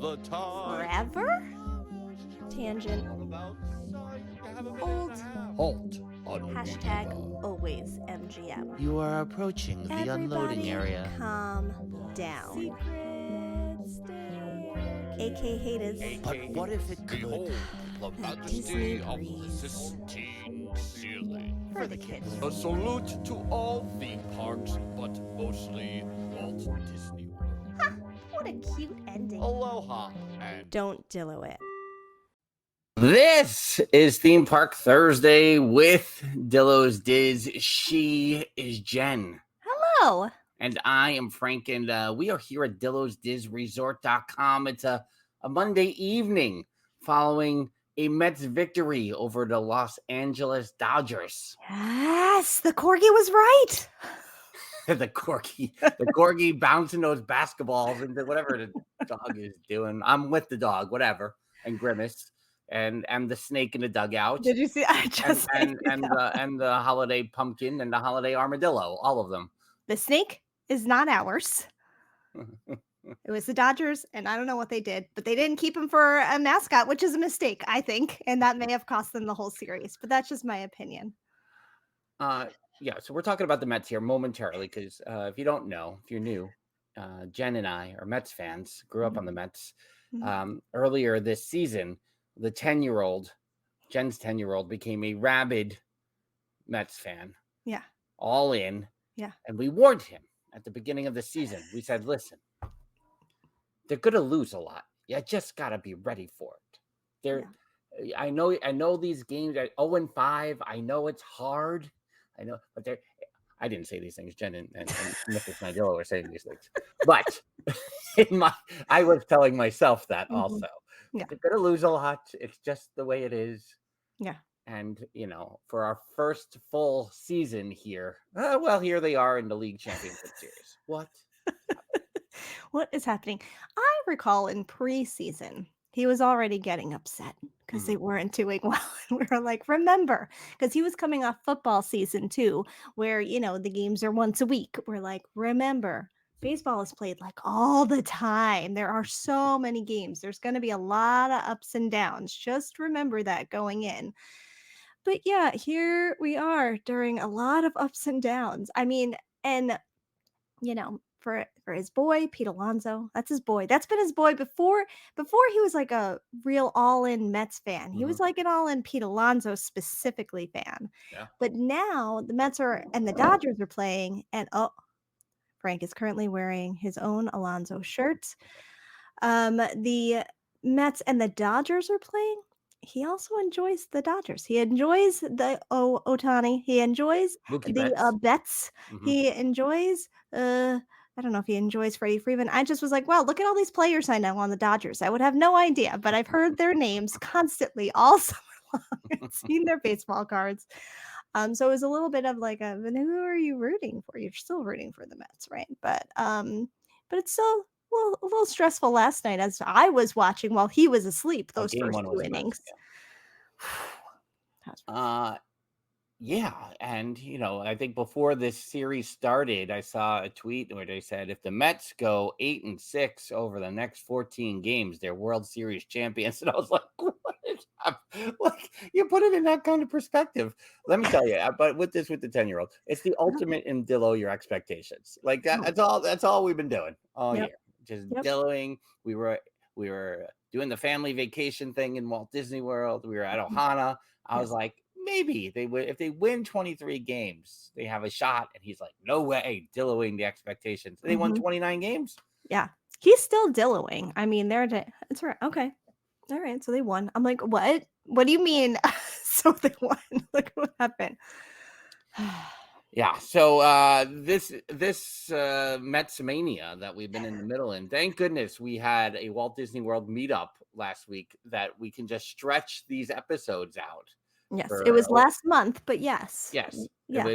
the time. Forever? Tangent. Old. Halt. Hashtag always MGM. You are approaching the unloading area. Calm down. AK haters. But what if it could? Behold, the majesty of the Sistine Ceiling. For the kids. A salute to all theme parks, but mostly Walt Disney World. What a cute ending. Aloha and Don't Dillo it. This is Theme Park Thursday with Dillo's Diz. She is Jen. Hello. And I am Frank, and we are here at Dillo's Diz Resort.com. It's a Monday evening following a Mets victory over the Los Angeles Dodgers. Yes, the corgi was right. the corgi bouncing those basketballs into whatever the dog is doing. I'm with the dog, whatever, and Grimace. And the snake in the dugout. Did you see? I just and the holiday pumpkin and the holiday armadillo, all of them. The snake is not ours. It was the Dodgers, and I don't know what they did, but they didn't keep him for a mascot, which is a mistake, I think, and that may have cost them the whole series. But that's just my opinion. Yeah. So we're talking about the Mets here momentarily because if you don't know, if you're new, Jen and I are Mets fans. Grew up on the Mets. Earlier this season, the 10-year-old, Jen's 10-year-old, became a rabid Mets fan. Yeah. All in. Yeah. And we warned him at the beginning of the season. We said, listen, they're going to lose a lot. You just got to be ready for it. I know these games are 0-5. I know it's hard. I know, but I didn't say these things. Jen and Mrs. Nigella were saying these things. But I was telling myself that also. Yeah. They're going to lose a lot. It's just the way it is. Yeah. And, for our first full season here, here they are in the league championship series. What? What is happening? I recall in preseason, he was already getting upset because they weren't doing well. And we were like, remember, because he was coming off football season too, where, the games are once a week. We're like, remember, baseball is played like all the time. There are so many games. There's going to be a lot of ups and downs. Just remember that going in. But yeah, here we are during a lot of ups and downs. I mean, and, for his boy, Pete Alonso, that's his boy. That's been his boy before he was like a real all-in Mets fan. He was like an all-in Pete Alonso specifically fan. Yeah. But now the Mets and the Dodgers are playing, and Frank is currently wearing his own Alonso shirt. The Mets and the Dodgers are playing. He also enjoys the Dodgers. He enjoys the Ohtani. He enjoys the Betts. He enjoys I don't know if he enjoys Freddie Freeman. I just was like, wow, look at all these players I know on the Dodgers. I would have no idea, but I've heard their names constantly all summer long and seen their baseball cards. So it was a little bit of like who are you rooting for? You're still rooting for the Mets, right? But it's still a little stressful last night as I was watching while he was asleep. Those first two innings. Yeah, and I think before this series started, I saw a tweet where they said if the Mets go 8-6 over the next 14 games, they're World Series champions. And I was like, what is happening? Like, you put it in that kind of perspective. Let me tell you, but with the 10-year-old, it's the ultimate in Dillo your expectations. Like that's all we've been doing all year. Just Dilloing. We were doing the family vacation thing in Walt Disney World. We were at Ohana. I was like, maybe they would, if they win 23 games, they have a shot. And he's like, no way, Dilloing the expectations. They won 29 games. Yeah, he's still Dilloing. I mean, it's right. Okay, all right. So they won. I'm like, what? What do you mean? So they won? Look what happened. Yeah, so this Mets mania that we've been in the middle in, thank goodness we had a Walt Disney World meetup last week that we can just stretch these episodes out. Yes, it was last month, but yes. Yes, yeah.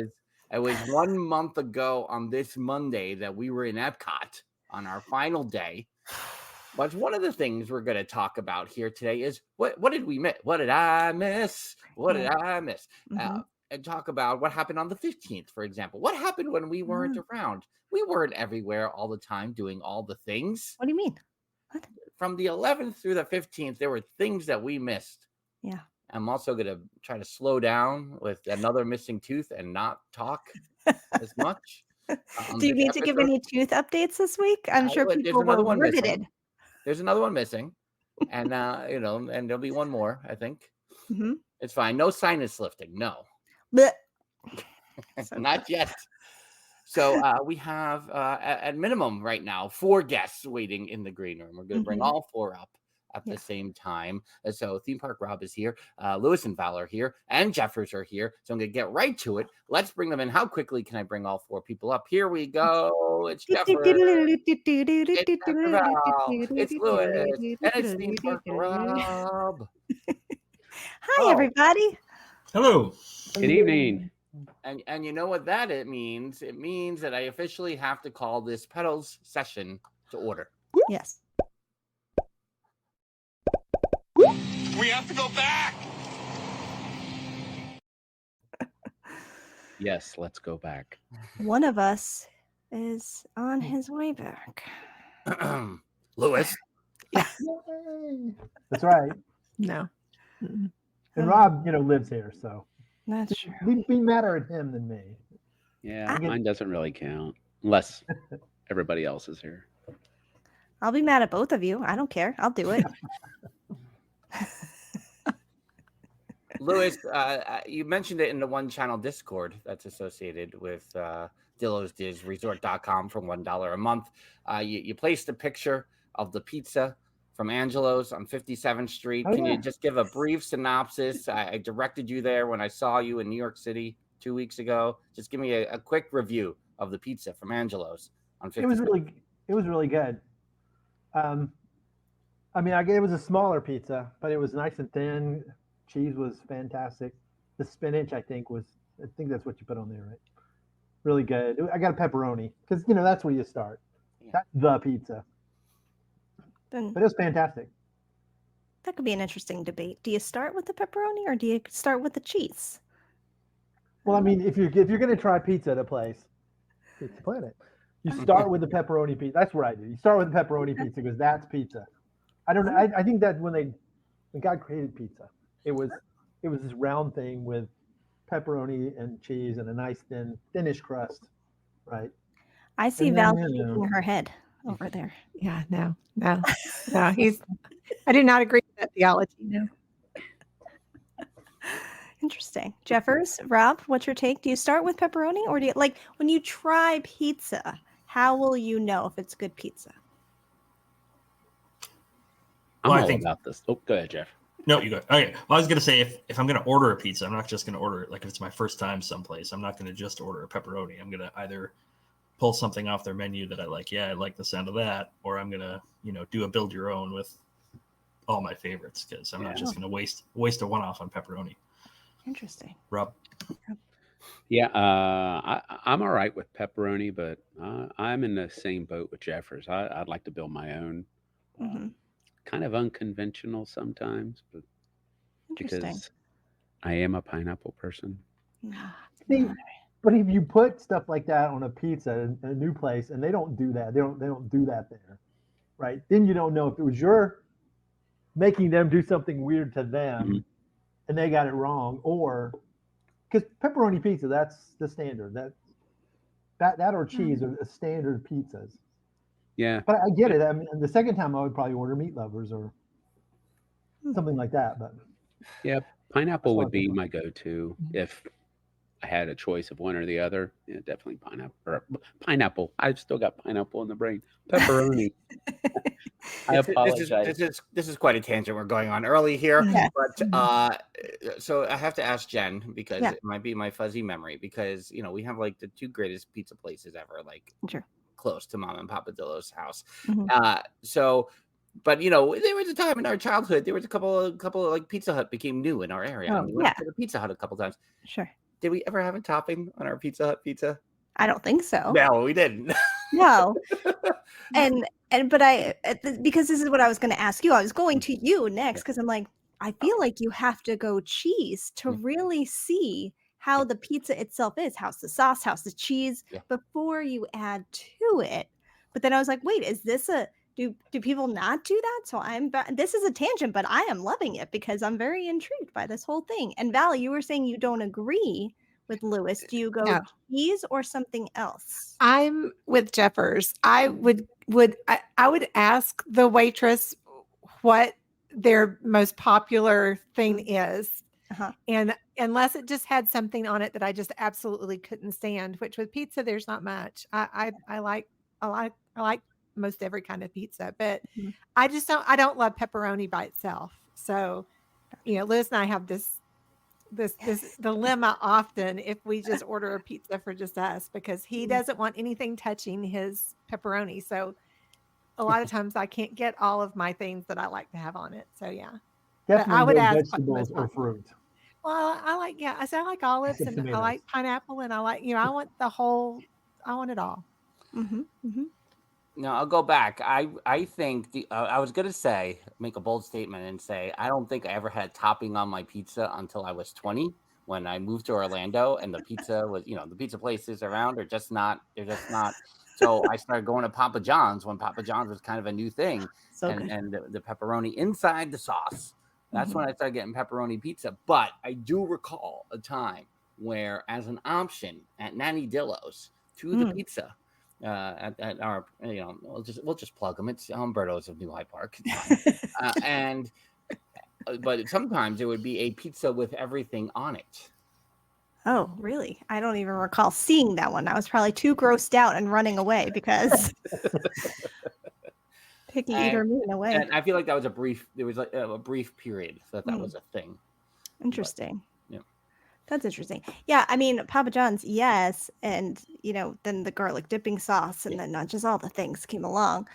It was 1 month ago on this Monday that we were in Epcot on our final day. But one of the things we're going to talk about here today is what did we miss? What did I miss? What did I miss? And talk about what happened on the 15th, for example. What happened when we weren't around? We weren't everywhere all the time doing all the things. What do you mean? What? from the 11th through the 15th, there were things that we missed. Yeah. I'm also going to try to slow down with another missing tooth and not talk as much. Do you need to give any tooth updates this week? I'm sure There's people another were one riveted. missing. There's another one missing. And, and there'll be one more, I think. Mm-hmm. It's fine. No sinus lifting. No. So Not yet. So we have, at minimum right now, 4 guests waiting in the green room. We're going to bring all 4 up at the same time. So Theme Park Rob is here, Lewis and Val are here, and Jeffers are here. So I'm going to get right to it. Let's bring them in. How quickly can I bring all 4 people up? Here we go. It's Jeffers. It's Val. It's Lewis. And it's Theme Park Rob. Hi, everybody. Hello. Good evening. And you know what that it means? It means that I officially have to call this Petals session to order. Yes. We have to go back. Yes, let's go back. One of us is on his way back. Lewis. That's right. No. And Rob, lives here, so That's true. we'd be madder at him than me. Yeah, mine doesn't really count unless everybody else is here. I'll be mad at both of you. I don't care. I'll do it. Lewis, you mentioned it in the one channel Discord that's associated with Dillo's Diz Resort.com for $1 a month. You placed a picture of the pizza from Angelo's on 57th Street. Can you just give a brief synopsis? I directed you there when I saw you in New York City 2 weeks ago. Just give me a quick review of the pizza from Angelo's on 57th. It was really good. It was a smaller pizza, but it was nice and thin. Cheese was fantastic. The spinach, I think that's what you put on there, right? Really good. I got a pepperoni because that's where you start. Yeah. That's the pizza. Then But it was fantastic. that could be an interesting debate. Do you start with the pepperoni or do you start with the cheese? Well, if you're going to try pizza at a place, Pizza Planet, you start with the pepperoni pizza. That's what I do. You start with the pepperoni pizza because that's pizza. I don't know. I think that when God created pizza, it was this round thing with pepperoni and cheese and a nice thinnish crust, right? I see And Val then, shaking her head over there. Yeah, no. I do not agree with that theology. No. Interesting. Jeffers, Rob, what's your take? Do you start with pepperoni or do you when you try pizza, how will you know if it's good pizza? I'm Well, I all think- about this. Oh, go ahead, Jeff. No, you go. Okay. Well, I was going to say, if I'm going to order a pizza, I'm not just going to order it. Like if it's my first time someplace, I'm not going to just order a pepperoni. I'm going to either pull something off their menu that I like. Yeah, I like the sound of that. Or I'm going to, do a build your own with all my favorites because I'm not just going to waste a one-off on pepperoni. Interesting. Rob? Yeah, I'm all right with pepperoni, but I'm in the same boat with Jeffers. I'd like to build my own. Mhm. Kind of unconventional sometimes, but Interesting. because I am a pineapple person. See, but if you put stuff like that on a pizza in a new place and they don't do that, they don't do that there, right? Then you don't know if it was your making them do something weird to them and they got it wrong, or because pepperoni pizza, that's the standard. That or cheese are the standard pizzas. Yeah, But I get it. The second time I would probably order Meat Lovers or something like that. But yeah, pineapple That's would be what- my go-to if I had a choice of one or the other. Yeah, definitely pineapple. Or pineapple. I've still got pineapple in the brain. Pepperoni. I apologize. This is quite a tangent we're going on early here, Yeah. but so I have to ask Jen because Yeah. it might be my fuzzy memory because we have the 2 greatest pizza places ever, Sure. close to Mom and Papa Dillo's house. Mhm. But there was a time in our childhood there was a couple of Pizza Hut became new in our area. Oh, And we went yeah. to the Pizza Hut a couple times. Sure. Did we ever have a topping on our Pizza Hut pizza? I don't think so. No, we didn't. No. Because this is what I was going to ask you. I was going to you next because I'm like, I feel like you have to go cheese to really see how the pizza itself is. How's the sauce? How's the cheese Yeah. before you add to it? But then I was like, wait, is this a Do people not do that? So this is a tangent, but I am loving it because I'm very intrigued by this whole thing. And Val, you were saying you don't agree with Lewis. Do you go No. cheese or something else? I'm with Jeffers. I would ask the waitress what their most popular thing is. Uh-huh. And unless it just had something on it that I just absolutely couldn't stand, which with pizza, there's not much. I like most every kind of pizza, but Mhm. I don't love pepperoni by itself. So, Liz and I have this dilemma often if we just order a pizza for just us, because he doesn't want anything touching his pepperoni. So a lot of times I can't get all of my things that I like to have on it. So yeah. Definitely I would no ask what the vegetables most or popular- fruit. Well, I like olives Except and I like tomatoes. pineapple and I want I want it all. Mm-hmm. Mm-hmm. No, I'll go back. I think I was gonna say, make a bold statement and say I don't think I ever had topping on my pizza until I was 20 when I moved to Orlando, and the pizza was, the pizza places around are just not. They're just not. So I started going to Papa John's when Papa John's was kind of a new thing, So and good. the pepperoni inside the sauce. That's when I started getting pepperoni pizza. But I do recall a time where, as an option at Nanny Dillo's to the pizza. At our, we'll just plug them. It's Humberto's of New Hyde Park. It's fine. But sometimes it would be a pizza with everything on it. Oh, really? I don't even recall seeing that one. I was probably too grossed out and running away because picky eater mean away. And I feel like that was there was like a brief period that was a thing. Interesting. But, yeah. That's interesting. Yeah, I mean, Papa John's, yes. And, then the garlic dipping sauce and then not just all the things came along.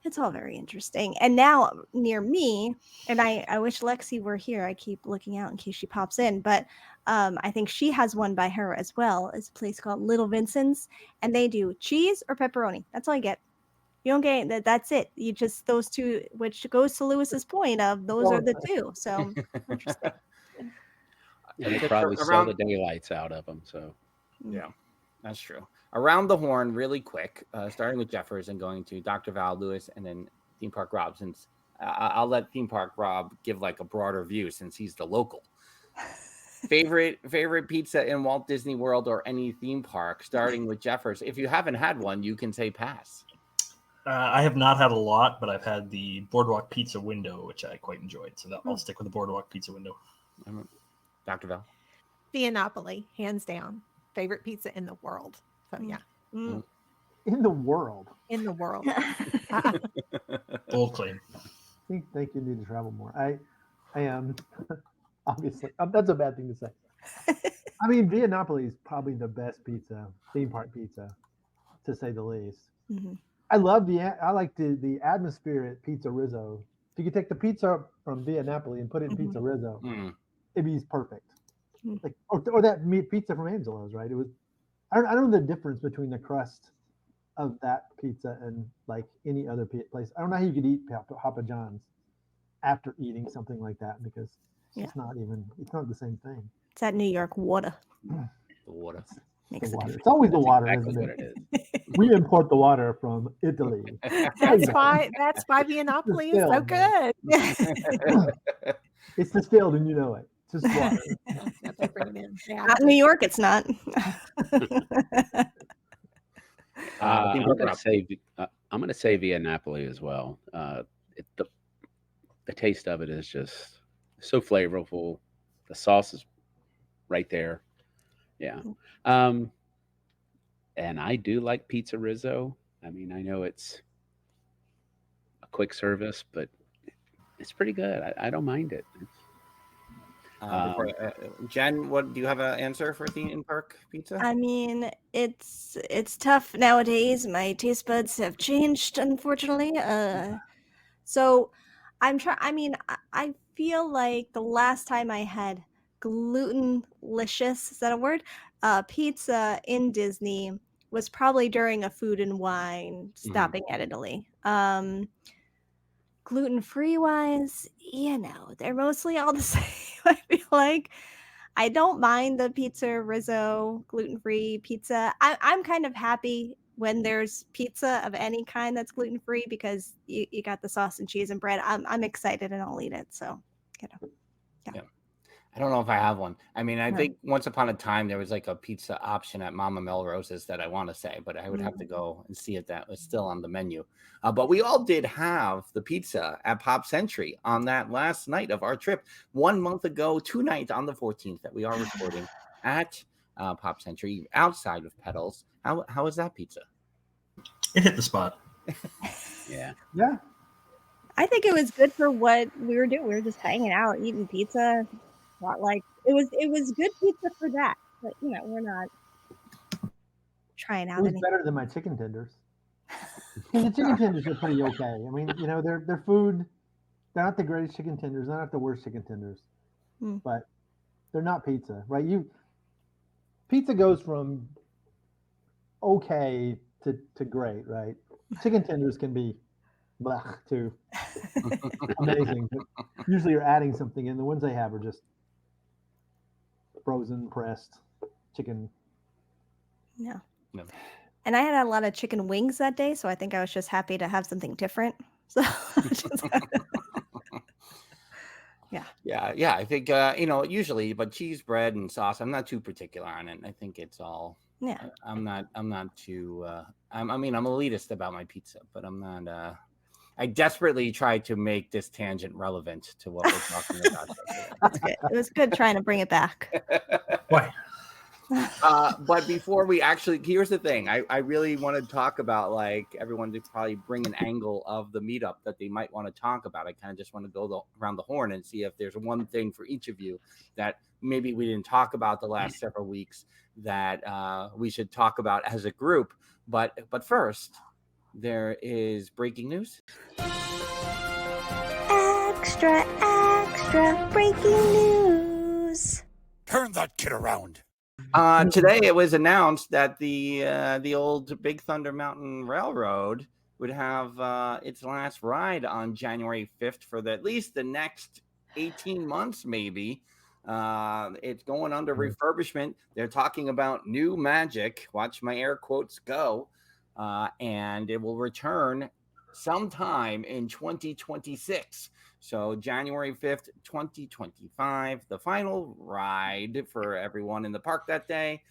It's all very interesting. And now near me, and I wish Lexi were here. I keep looking out in case she pops in. But I think she has one by her as well. It's a place called Little Vincent's. And they do cheese or pepperoni. That's all I get. You don't get that. That's it. You just those two, which goes to Lewis's point of those are the two. So interesting. And they probably sell the daylights out of them. So, yeah, that's true. Around the horn, really quick, starting with Jeffers and going to Dr. Val, Lewis, and then Theme Park Rob. Since I'll let Theme Park Rob give like a broader view since he's the local. Favorite pizza in Walt Disney World or any theme park, starting with Jeffers. If you haven't had one, you can say pass. I have not had a lot, but I've had the Boardwalk Pizza Window, which I quite enjoyed. So I'll stick with the Boardwalk Pizza Window. Dr. Val? Via Napoli, hands down. Favorite pizza in the world. So yeah. In the world. In the world. Bold claim. I think you need to travel more. I am obviously that's a bad thing to say. I mean, Via Napoli is probably the best theme park pizza, to say the least. Mm-hmm. I like the atmosphere at Pizza Rizzo. If you could take the pizza from Via Napoli and put it in Pizza Rizzo, it'd be perfect. Like or that meat pizza from Angelo's, right? It was. I don't know the difference between the crust of that pizza and like any other place. I don't know how you could eat Papa John's after eating something like that, because it's not the same thing. It's that New York water. The water. Makes the a water. difference. It's always the water, exactly isn't what it? it is. We import the water from Italy. That's why Via Napoli is so good. It's distilled and you know it. It's just water. They bring it in. Yeah. Not in New York, it's not. I'm gonna say Via Napoli as well. The taste of it is just so flavorful. The sauce is right there. Yeah. And I do like Pizza Rizzo. I mean, I know it's a quick service, but it's pretty good. I don't mind it. Jen, what do you have an answer for theme park pizza? I mean, it's tough nowadays. My taste buds have changed, unfortunately. So I'm trying. I mean, I feel like the last time I had gluten-licious, is that a word? Pizza in Disney was probably during a Food and Wine stopping at Italy. Gluten-free wise, they're mostly all the same. I feel like I don't mind the Pizza Rizzo gluten-free pizza. I'm kind of happy when there's pizza of any kind that's gluten free because you got the sauce and cheese and bread. I'm excited and I'll eat it. So, you know. I don't know if I have one. I mean, I No. think once upon a time there was like a pizza option at Mama Melrose's that I want to say, but I would have to go and see if that was still on the menu. But we all did have the pizza at Pop Century on that last night of our trip 1 month ago, tonight on the 14th that we are recording at Pop Century outside of Petals. How was that pizza? It hit the spot. Yeah. Yeah. I think it was good for what we were doing. We were just hanging out, eating pizza. Not like it was good pizza for that. But you know, we're not trying It out was any. better than my chicken tenders. And the chicken tenders are pretty okay. I mean, you know, they're food. They're not the greatest chicken tenders. They're not the worst chicken tenders, but they're not pizza, right? Pizza goes from okay to great, right? Chicken tenders can be blah to amazing. But usually you're adding something in. The ones they have are just frozen, pressed chicken. No. No. And I had a lot of chicken wings that day, so I think I was just happy to have something different. So Yeah. I think usually, but cheese, bread, and sauce. I'm not too particular on it. I think it's all. Yeah. I'm not too. I'm elitist about my pizza, but I'm not. I desperately tried to make this tangent relevant to what we're talking about. That's good. It was good trying to bring it back. Why? But before we actually, here's the thing. I really want to talk about, like, everyone to probably bring an angle of the meetup that they might want to talk about. I kind of just want to go around the horn and see if there's one thing for each of you that maybe we didn't talk about the last several weeks that we should talk about as a group. But first, there is breaking news. Extra breaking news. Turn that kid around. Today it was announced that the old Big Thunder Mountain Railroad would have its last ride on January 5th for at least the next 18 months, maybe. It's going under refurbishment. They're talking about new magic. Watch my air quotes go. And it will return sometime in 2026. So January 5th, 2025, the final ride for everyone in the park that day.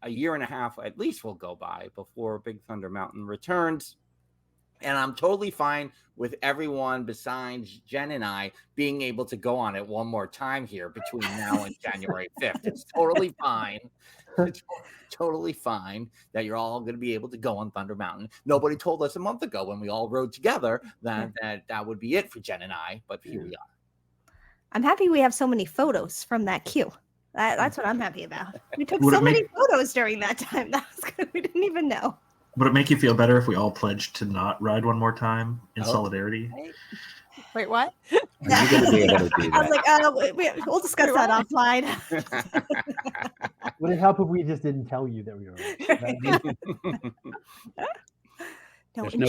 A year and a half at least will go by before Big Thunder Mountain returns. And I'm totally fine with everyone besides Jen and I being able to go on it one more time here between now and January 5th. It's totally fine. It's totally fine that you're all going to be able to go on Thunder Mountain. Nobody told us a month ago when we all rode together that would be it for Jen and I, but here we are. I'm happy we have so many photos from that queue. That's what I'm happy about. We took so many photos during that time. That was good. We didn't even know. Would it make you feel better if we all pledged to not ride one more time in solidarity? Wait, what? You're going to be able to do I was that. like, we'll discuss that offline. Would it help if we just didn't tell you that we were? No, There's no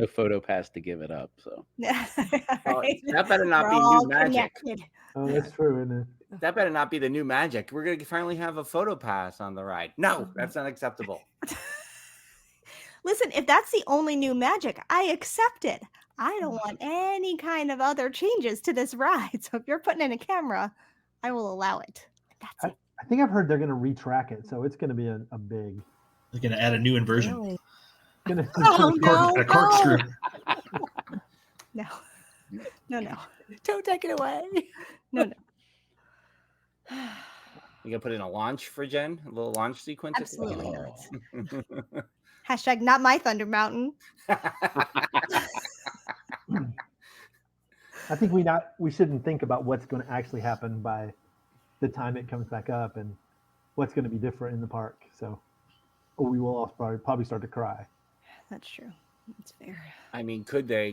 photo pass to give it up. So That better not be new magic. Oh, that's true, isn't it? That better not be the new magic. We're going to finally have a photo pass on the ride. No, that's not acceptable. Listen, if that's the only new magic, I accept it. I don't want any kind of other changes to this ride. So if you're putting in a camera, I will allow it. That's it. I think I've heard they're going to retrack it, so it's going to be a big. They're going to add a new inversion. Really? A corkscrew. No. Don't take it away. No. You gonna put in a launch for Jen? A little launch sequence? Absolutely not. Hashtag not my Thunder Mountain. I think we shouldn't think about what's going to actually happen by the time it comes back up and what's going to be different in the park. So we will all probably start to cry. That's true. That's fair. I mean, could they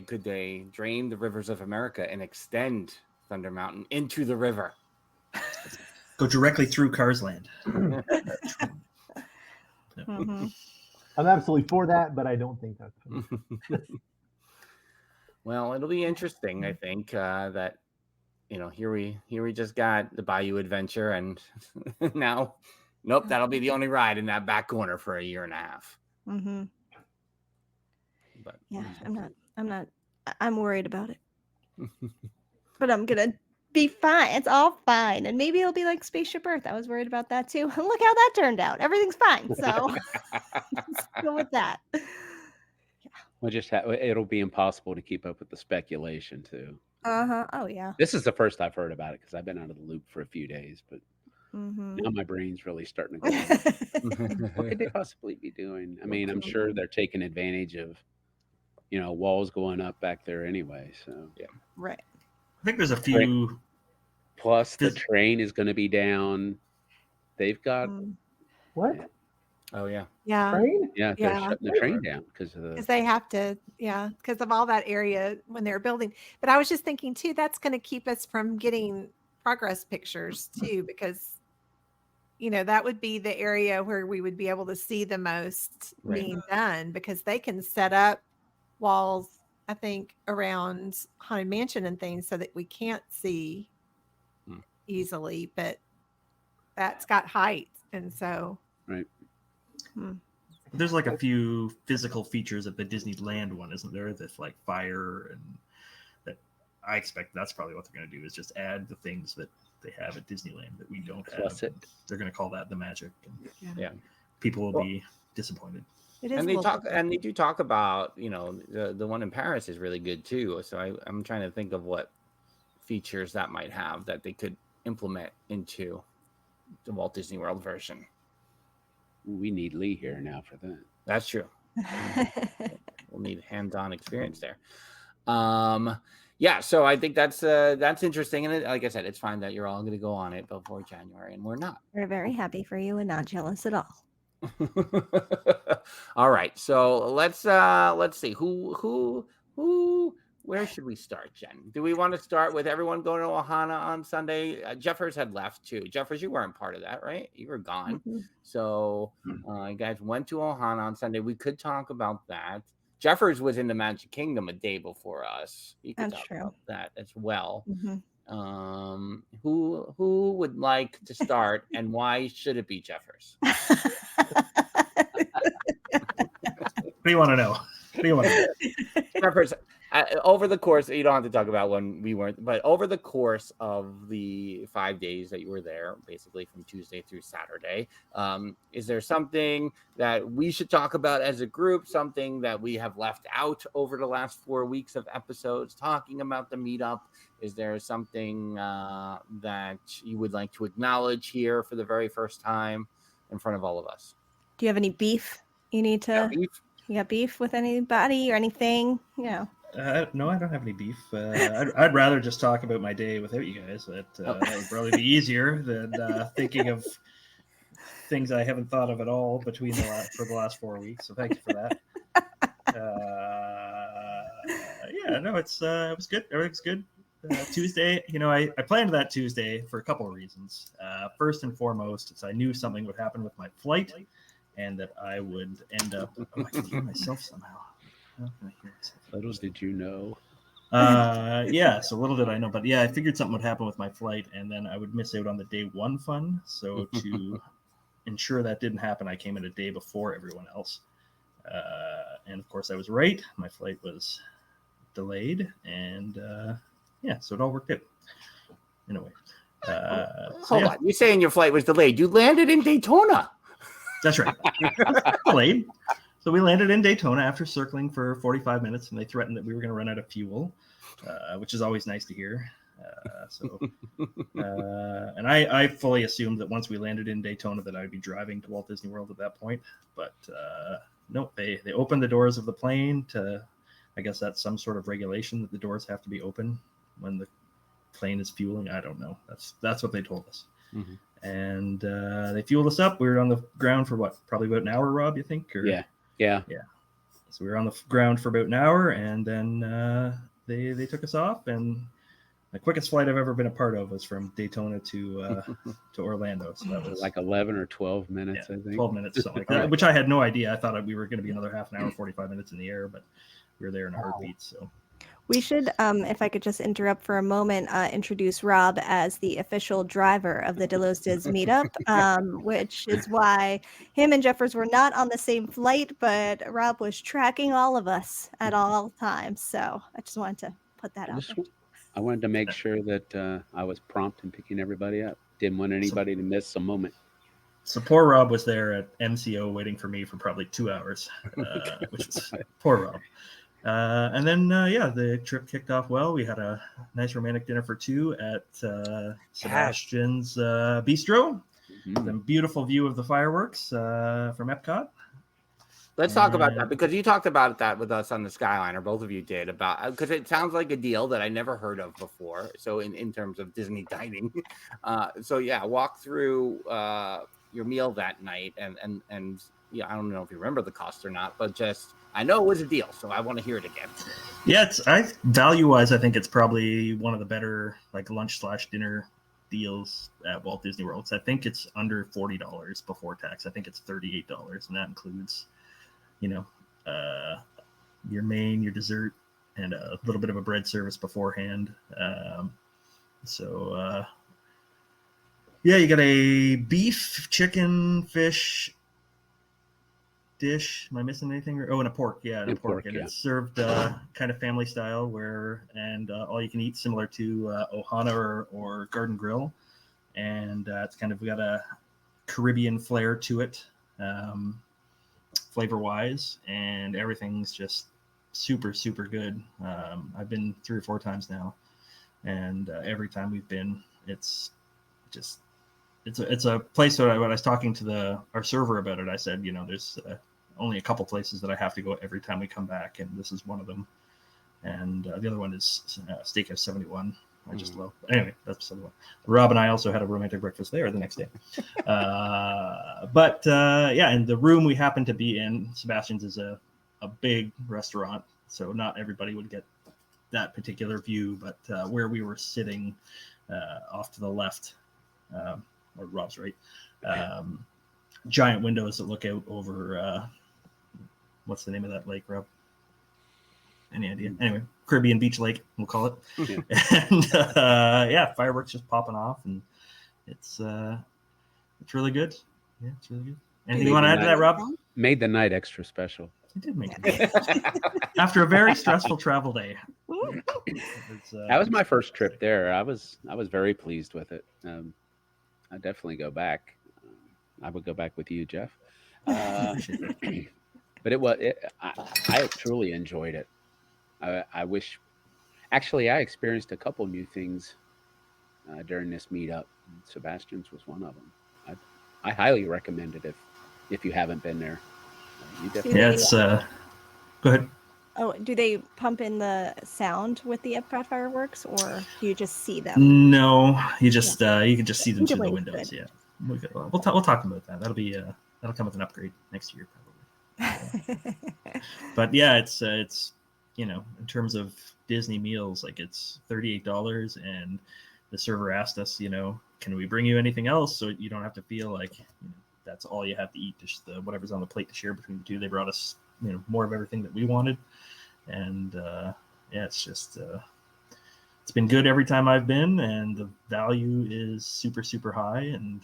drain the rivers of America and extend Thunder Mountain into the river? Go directly through Cars Land. Mm-hmm. I'm absolutely for that, but I don't think that's. Well, it'll be interesting. I think that here we just got the Bayou Adventure, and now Nope, that'll be the only ride in that back corner for a year and a half. Mm-hmm. But Yeah, I'm worried about it. But I'm gonna be fine. It's all fine. And maybe it'll be like Spaceship Earth. I was worried about that too. Look how that turned out. Everything's fine. So let's go with that. Well, it'll be impossible to keep up with the speculation too. Uh-huh. Oh yeah. This is the first I've heard about it because I've been out of the loop for a few days, but Mm-hmm. now my brain's really starting to go. What could they possibly be doing? I mean, I'm sure they're taking advantage of, walls going up back there anyway. So yeah, Right. I think there's a few. Plus, the train is going to be down. They've got What? Oh yeah. Yeah. Train? they're shutting the train down because of Because they have to, because of all that area when they're building. But I was just thinking too, that's going to keep us from getting progress pictures too, because that would be the area where we would be able to see the most being done, because they can set up walls, I think, around Haunted Mansion and things so that we can't see easily, but that's got height. And so. Right. There's like a few physical features at the Disneyland one, isn't there? That's like fire, and that I expect that's probably what they're going to do is just add the things that they have at Disneyland that we don't have. They're going to call that the magic. And people will be disappointed. It is, and they do talk about the one in Paris is really good too. So I'm trying to think of what features that might have that they could implement into the Walt Disney World version. We need Lee here now for that. That's true. We'll need hands-on experience there. So I think that's interesting, and like I said, it's fine that you're all going to go on it before January, and we're not. We're very happy for you and not jealous at all. All right, so let's see who where should we start, Jen? Do we want to start with everyone going to Ohana on Sunday? Jeffers had left too. Jeffers, you weren't part of that, right? You were gone. Mm-hmm. So you guys went to Ohana on Sunday. We could talk about that. Jeffers was in the Magic Kingdom a day before us. You could talk about that as well. Mm-hmm. Who would like to start, and why should it be Jeffers? What do you want to know? Jeffers, over the course, you don't have to talk about when we weren't, but over the course of the 5 days that you were there, basically from Tuesday through Saturday, is there something that we should talk about as a group, something that we have left out over the last 4 weeks of episodes talking about the meetup? Is there something that you would like to acknowledge here for the very first time in front of all of us? Do you have any beef you need to? You got beef with anybody or anything? No, I don't have any beef. I'd rather just talk about my day without you guys. That would probably be easier than thinking of things I haven't thought of at all for the last 4 weeks. So thank you for that. It was good. Everything's good. Tuesday, I planned that Tuesday for a couple of reasons. First and foremost, I knew something would happen with my flight, and that I would end up. I can hear myself somehow. Little did you know. So little did I know, but I figured something would happen with my flight, and then I would miss out on the day one fun. So to ensure that didn't happen, I came in a day before everyone else, and of course I was right. My flight was delayed, and so it all worked out in a way. Hold on, you're saying your flight was delayed? You landed in Daytona. That's right. Delayed. So we landed in Daytona after circling for 45 minutes, and they threatened that we were going to run out of fuel, which is always nice to hear. And I fully assumed that once we landed in Daytona that I'd be driving to Walt Disney World at that point. But no, they opened the doors of the plane to, I guess that's some sort of regulation that the doors have to be open when the plane is fueling. I don't know. That's what they told us. Mm-hmm. And they fueled us up. We were on the ground for probably about an hour, Rob, you think? Or... Yeah. So we were on the ground for about an hour, and then they took us off. And the quickest flight I've ever been a part of was from Daytona to Orlando. So that was like 11 or 12 minutes, I think. 12 minutes, something like that, which I had no idea. I thought we were going to be another half an hour, 45 minutes in the air, but we were there in a heartbeat. So We should, if I could just interrupt for a moment, introduce Rob as the official driver of the Dillo's Diz meetup, which is why him and Jeffers were not on the same flight, but Rob was tracking all of us at all times. So I just wanted to put that out there. I wanted to make sure that I was prompt in picking everybody up. Didn't want anybody to miss a moment. So poor Rob was there at MCO waiting for me for probably 2 hours, which was poor Rob. And then, the trip kicked off well. We had a nice romantic dinner for two at Sebastian's Bistro. Mhm. A beautiful view of the fireworks from Epcot. Let's talk about that, because you talked about that with us on the Skyliner. Both of you did, about because it sounds like a deal that I never heard of before. So in terms of Disney dining, walk through your meal that night, and I don't know if you remember the cost or not, but just I know it was a deal, so I want to hear it again. Yeah, value-wise, I think it's probably one of the better like lunch/dinner deals at Walt Disney World. So I think it's under $40 before tax. I think it's $38, and that includes your main, your dessert, and a little bit of a bread service beforehand. You got a beef, chicken, fish dish. Am I missing anything? And a pork. Yeah, and a pork. And it's served kind of family style, and all you can eat, similar to Ohana or Garden Grill. And it's kind of got a Caribbean flair to it. Flavor-wise, and everything's just super, super good. I've been 3 or 4 times now, and every time we've been, it's a place where when I was talking to our server about it, I said, there's only a couple places that I have to go every time we come back, and this is one of them. And the other one is Steakhouse 71. I just love. Anyway, that's 71. Rob and I also had a romantic breakfast there the next day. And the room we happened to be in, Sebastian's, is a big restaurant, so not everybody would get that particular view. But where we were sitting, off to the left, or Rob's right, giant windows that look out over. What's the name of that lake, Rob? Any idea? Anyway, Caribbean Beach Lake, we'll call it. Yeah. And fireworks just popping off, and it's really good. Yeah, it's really good. Anything you want to add to that, Rob? Made the night extra special. It did make it after a very stressful travel day. That was my first trip there. I was very pleased with it. I definitely go back. I would go back with you, Jeff. But I truly enjoyed it. I wish, actually, I experienced a couple new things during this meetup. Sebastian's was one of them. I highly recommend it if you haven't been there. You definitely. Yeah, it's. Go ahead. Oh, do they pump in the sound with the Epcot fireworks, or do you just see them? No, you just you can just see them through the windows. Good. Yeah, we'll talk about that. That'll come with an upgrade next year probably. But yeah, it's in terms of Disney meals, like it's $38, and the server asked us, can we bring you anything else, so you don't have to feel like that's all you have to eat, just whatever's on the plate to share between the two. They brought us more of everything that we wanted, and it's just it's been good every time I've been, and the value is super, super high, and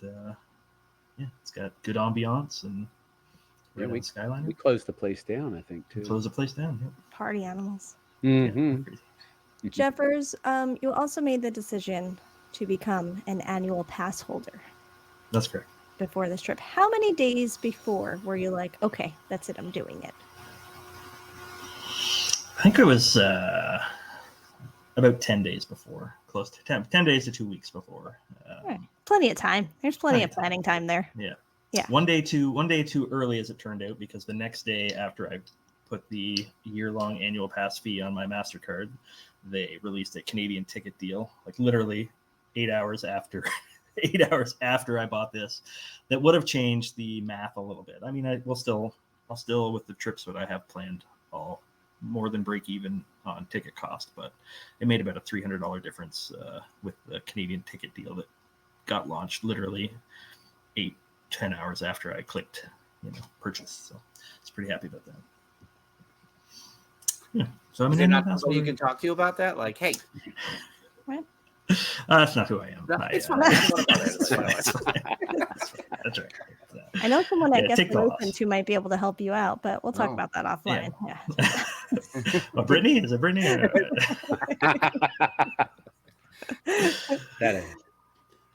it's got good ambiance, and we Skyliner. We closed the place down, I think, too. Closed the place down. Yep. Party animals. Mm-hmm. Yeah, Jeffers, you also made the decision to become an annual pass holder. That's correct. Before this trip, how many days before were you like, okay, that's it, I'm doing it? I think it was about 10 days before, close to 10 days to 2 weeks before. Right. Plenty of time. There's plenty of planning time there. Yeah. Yeah. One day too early, as it turned out, because the next day after I put the year-long annual pass fee on my MasterCard, they released a Canadian ticket deal, like literally 8 hours after 8 hours after I bought this, that would have changed the math a little bit. I mean, I'll still with the trips that I have planned, all more than break even on ticket cost, but it made about a $300 difference with the Canadian ticket deal that got launched literally 8-10 hours after I clicked purchase. So it's pretty happy about that. Yeah. So I Is mean, there not somebody you can talk to about that? Like, hey, that's not who I am. no, I, it's fine. It's not about that's it. fine. That's right. I know someone at Yeah, Guest take the loss. Relations who might be able to help you out, but we'll talk Oh. about that offline. Yeah. Well, Brittany? Is it Brittany? That is.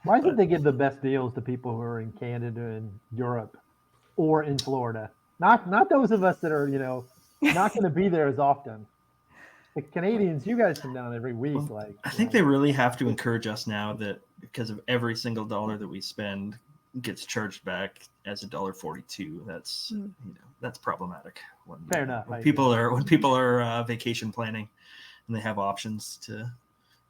Why is it they give the best deals to people who are in Canada and Europe or in Florida? Not those of us that are, not going to be there as often. The Canadians, you guys come down every week. Well, Like I think they really have to encourage us now that because of every single dollar that we spend gets charged back as $1.42. That's that's problematic. Fair enough. When people are vacation planning and they have options to,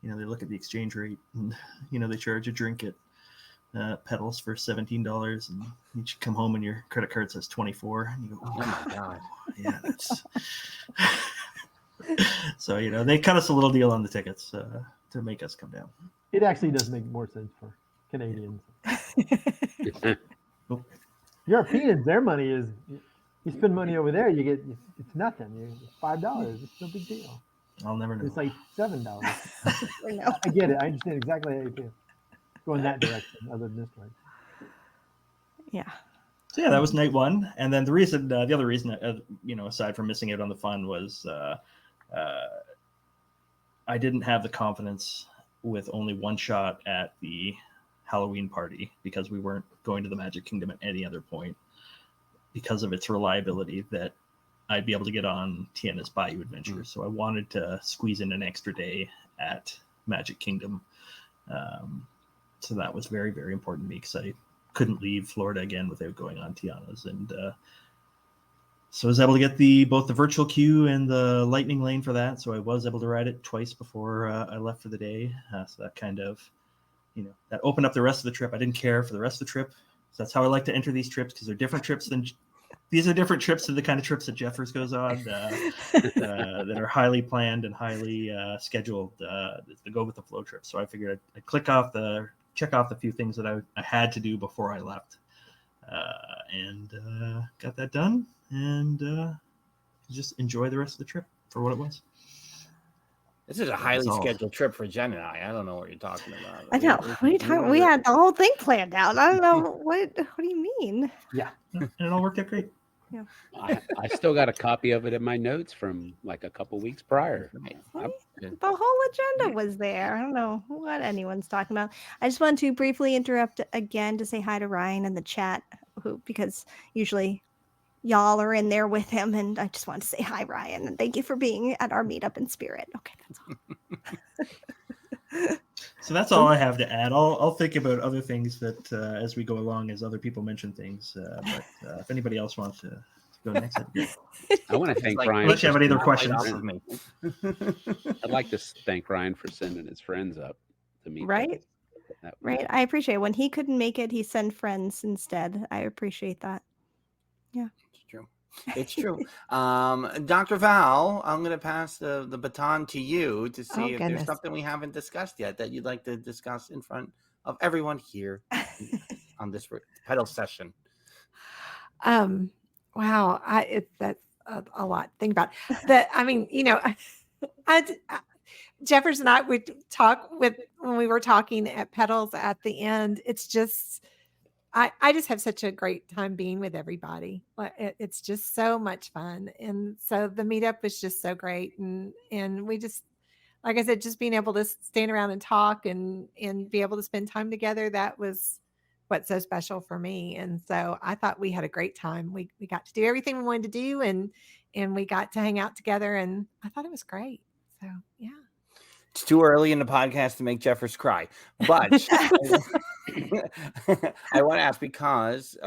they look at the exchange rate and they charge a drink at Petals for $17 and you should come home and your credit card says 24 and you go, Oh my God. yeah, that's. So they cut us a little deal on the tickets to make us come down. It actually does make more sense for Canadians. Europeans, their money is, you spend money over there, you get, it's nothing. It's $5. It's no big deal. I'll never know. It's like $7. I know. I get it. I understand exactly how you feel. Go in that direction, other than this direction. Yeah. So yeah, that was night one, and then the other reason, aside from missing out on the fun, was I didn't have the confidence with only one shot at the Halloween party because we weren't going to the Magic Kingdom at any other point because of its reliability that I'd be able to get on Tiana's Bayou Adventure. So I wanted to squeeze in an extra day at Magic Kingdom. So that was very, very important to me because I couldn't leave Florida again without going on Tiana's. And so I was able to get both the virtual queue and the lightning lane for that. So I was able to ride it twice before I left for the day. So that kind of, that opened up the rest of the trip. I didn't care for the rest of the trip. So that's how I like to enter these trips because they're different trips than these are different trips than the kind of trips that Jeffers goes on that are highly planned and highly scheduled to go with the flow trip. So I figured I'd check off the few things that I had to do before I left, and got that done, and just enjoy the rest of the trip for what it was. This is a highly scheduled trip for Jen and I. I don't know what you're talking about. I know. What are you talking? We had the whole thing planned out. I don't know what do you mean? Yeah, and it all worked out great. Yeah. I still got a copy of it in my notes from like a couple weeks prior. The whole agenda was there. I don't know what anyone's talking about. I just want to briefly interrupt again to say hi to Ryan in the chat, because usually y'all are in there with him, and I just want to say hi, Ryan, and thank you for being at our meetup in spirit. Okay, that's all. So that's all I have to add. I'll think about other things that as we go along, as other people mention things. But if anybody else wants to go next, that'd be great. I want to thank Ryan. Unless you have any other questions. I'd like to thank Ryan for sending his friends up to meet. Right. Right. I appreciate it. When he couldn't make it, he sent friends instead. I appreciate that. Yeah. It's true. Dr. Val, I'm going to pass the baton to you to see if there's something we haven't discussed yet that you'd like to discuss in front of everyone here on this Petals session. Wow. That's a lot to think about. That, I mean, Jeffers and I would talk when we were talking at Petals at the end. It's just, I just have such a great time being with everybody. It's just so much fun. And so the meetup was just so great. And we just, like I said, just being able to stand around and talk and be able to spend time together, that was what's so special for me. And so I thought we had a great time. We got to do everything we wanted to do, and we got to hang out together, and I thought it was great. So, yeah. It's too early in the podcast to make Jeffers cry, but I want to ask because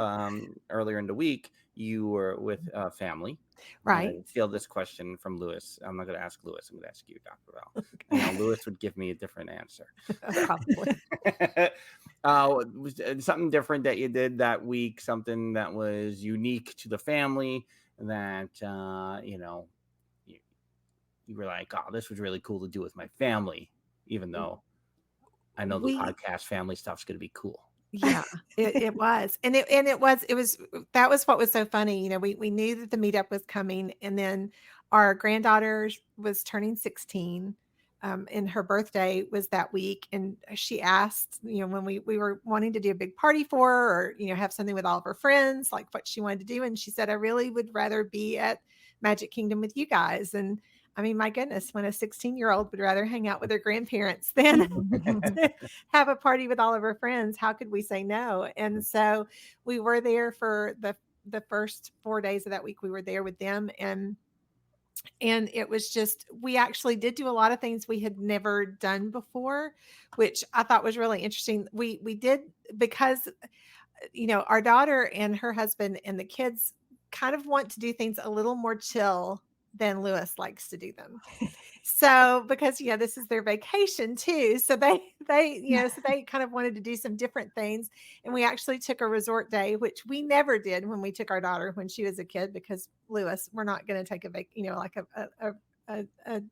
earlier in the week you were with family, right? I feel this question from Lewis. I'm not going to ask Lewis. I'm going to ask you, Dr. Val. Okay. Lewis would give me a different answer. Probably. Was something different that you did that week? Something that was unique to the family that you were like, oh, this was really cool to do with my family, even though I know the podcast family stuff's going to be cool. Yeah, it was. And it was, that was what was so funny. We knew that the meetup was coming, and then our granddaughter was turning 16. And her birthday was that week. And she asked, when we were wanting to do a big party for her, or, have something with all of her friends, like what she wanted to do. And she said, I really would rather be at Magic Kingdom with you guys. And I mean, my goodness, when a 16-year-old would rather hang out with her grandparents than to have a party with all of her friends, how could we say no? And so we were there for the first 4 days of that week. We were there with them, and it was just, we actually did do a lot of things we had never done before, which I thought was really interesting. We did, because our daughter and her husband and the kids kind of want to do things a little more chill than Lewis likes to do them. So because this is their vacation too, so they kind of wanted to do some different things, and we actually took a resort day, which we never did when we took our daughter when she was a kid, because Lewis, we're not going to take a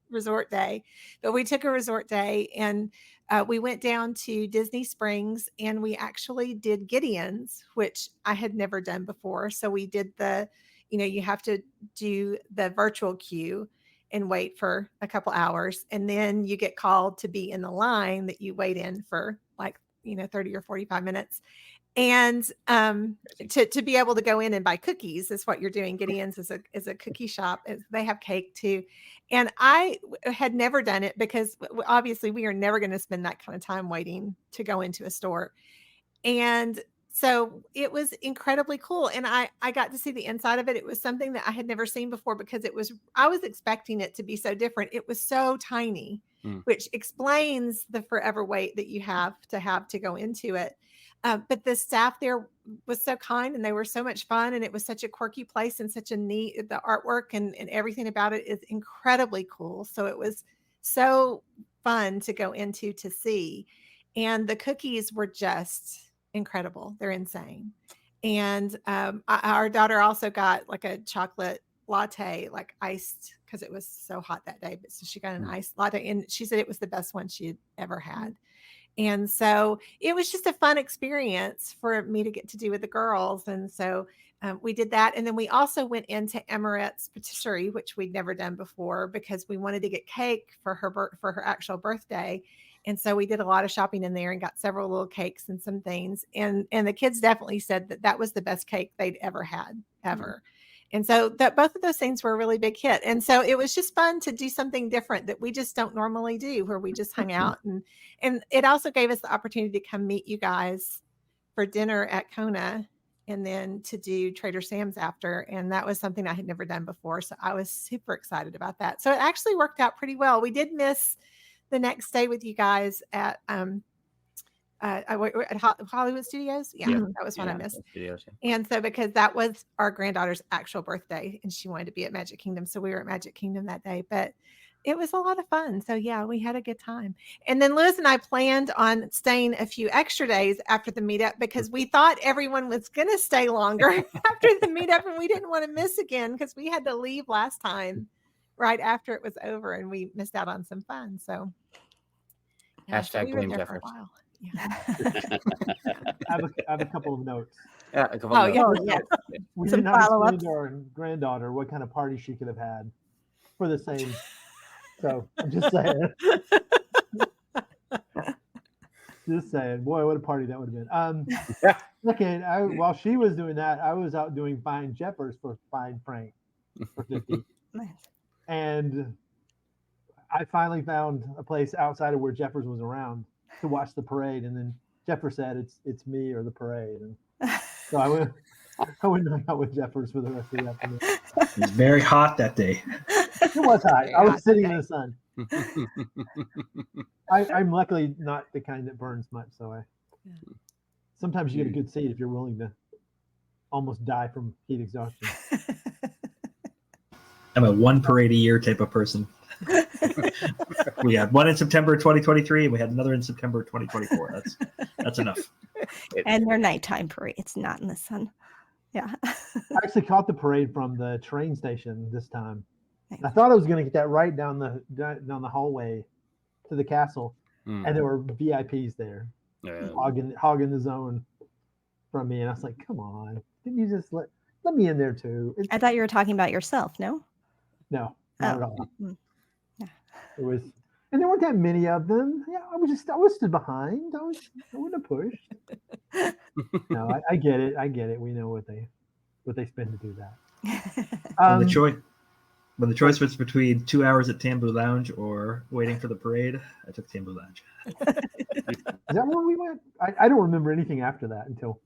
resort day, but we took a resort day, and we went down to Disney Springs, and we actually did Gideon's, which I had never done before. So we did you have to do the virtual queue and wait for a couple hours, and then you get called to be in the line that you wait in for 30 or 45 minutes. And to be able to go in and buy cookies is what you're doing. Gideon's is a cookie shop. They have cake too. And I had never done it, because obviously we are never going to spend that kind of time waiting to go into a store. And so it was incredibly cool. And I got to see the inside of it. It was something that I had never seen before, because I was expecting it to be so different. It was so tiny, which explains the forever wait that you have to go into it. But the staff there was so kind, and they were so much fun, and it was such a quirky place, and such a neat, the artwork and everything about it is incredibly cool. So it was so fun to go into to see. And the cookies were just incredible. They're insane. And our daughter also got like a chocolate latte, like iced, because it was so hot that day. But so she got an iced latte, and she said it was the best one she had ever had. And so it was just a fun experience for me to get to do with the girls. And so we did that. And then we also went into Emirates Patisserie, which we'd never done before, because we wanted to get cake for her actual birthday. And so we did a lot of shopping in there and got several little cakes and some things. And the kids definitely said that was the best cake they'd ever had, ever. And so that both of those things were a really big hit. And so it was just fun to do something different that we just don't normally do, where we just hung out. And it also gave us the opportunity to come meet you guys for dinner at Kona, and then to do Trader Sam's after. And that was something I had never done before. So I was super excited about that. So it actually worked out pretty well. We did miss the next day with you guys at Hollywood Studios. Yeah, that was one I missed. Studios, yeah. And so because that was our granddaughter's actual birthday, and she wanted to be at Magic Kingdom, so we were at Magic Kingdom that day. But it was a lot of fun. So yeah, we had a good time. And then Lewis and I planned on staying a few extra days after the meetup, because we thought everyone was going to stay longer after the meetup, and we didn't want to miss again, because we had to leave last time right after it was over, and we missed out on some fun. So hashtag we blame were there for a Jeffers. while. Yeah. I have a couple of notes. Yeah, a couple of notes. Yeah. We Some did not explain follow-ups. to our granddaughter what kind of party she could have had for the same. So I'm just saying. Just saying. Boy, what a party that would have been. Second, while she was doing that, I was out doing Find Jeffers for Find Frank for 50. Nice. And I finally found a place outside of where Jeffers was around to watch the parade. And then Jeffers said, it's me or the parade. And so I went hang out with Jeffers for the rest of the afternoon. It was very hot that day. It was hot. Very I was hot sitting today. in the sun. I'm luckily not the kind that burns much, so sometimes you get a good seat if you're willing to almost die from heat exhaustion. I'm a one parade a year type of person. We had one in September 2023, and we had another in September 2024. That's enough. And they're nighttime parades, not in the sun. Yeah. I actually caught the parade from the train station this time. I thought I was going to get that right down the hallway to the castle, and there were VIPs there, hogging the zone from me, and I was like, "Come on, didn't you just let me in there too?" I thought you were talking about yourself. No. No. Not Oh. at all. Mm. Yeah. It was, and there weren't that many of them. Yeah, I was stood behind. I wouldn't have pushed. No, I get it. I get it. We know what they spend to do that. When the choice was between 2 hours at Tambu Lounge or waiting for the parade, I took Tambu Lounge. Is that where we went? I don't remember anything after that until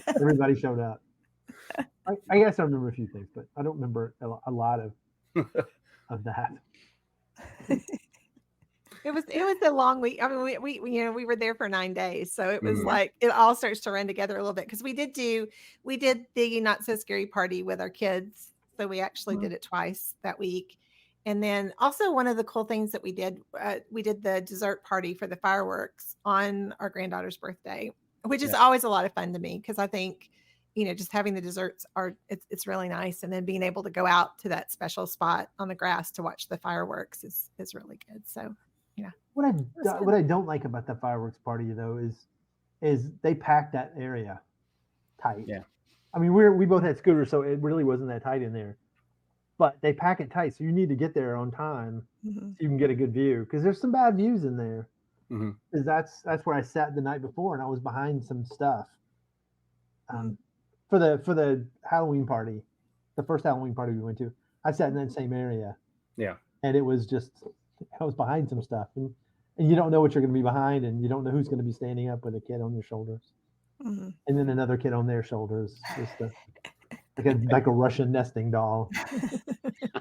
everybody showed up. I guess I remember a few things, but I don't remember a lot of that. It was a long week. I mean, we were there for 9 days, so it was Mhm. like it all starts to run together a little bit because we did the Not So Scary party with our kids, so we actually did it twice that week. And then also one of the cool things that we did the dessert party for the fireworks on our granddaughter's birthday, which is always a lot of fun to me because I think, just having the desserts it's really nice. And then being able to go out to that special spot on the grass to watch the fireworks is really good. So, yeah. What I don't like about the fireworks party though is they packed that area tight. Yeah. I mean, we both had scooters, so it really wasn't that tight in there. But they pack it tight, so you need to get there on time so you can get a good view. Because there's some bad views in there. Because that's where I sat the night before, and I was behind some stuff. For the Halloween party, the first Halloween party we went to, I sat in that same area. Yeah. And it was just, I was behind some stuff, and you don't know what you're going to be behind, and you don't know who's going to be standing up with a kid on your shoulders, and then another kid on their shoulders, just like a Russian nesting doll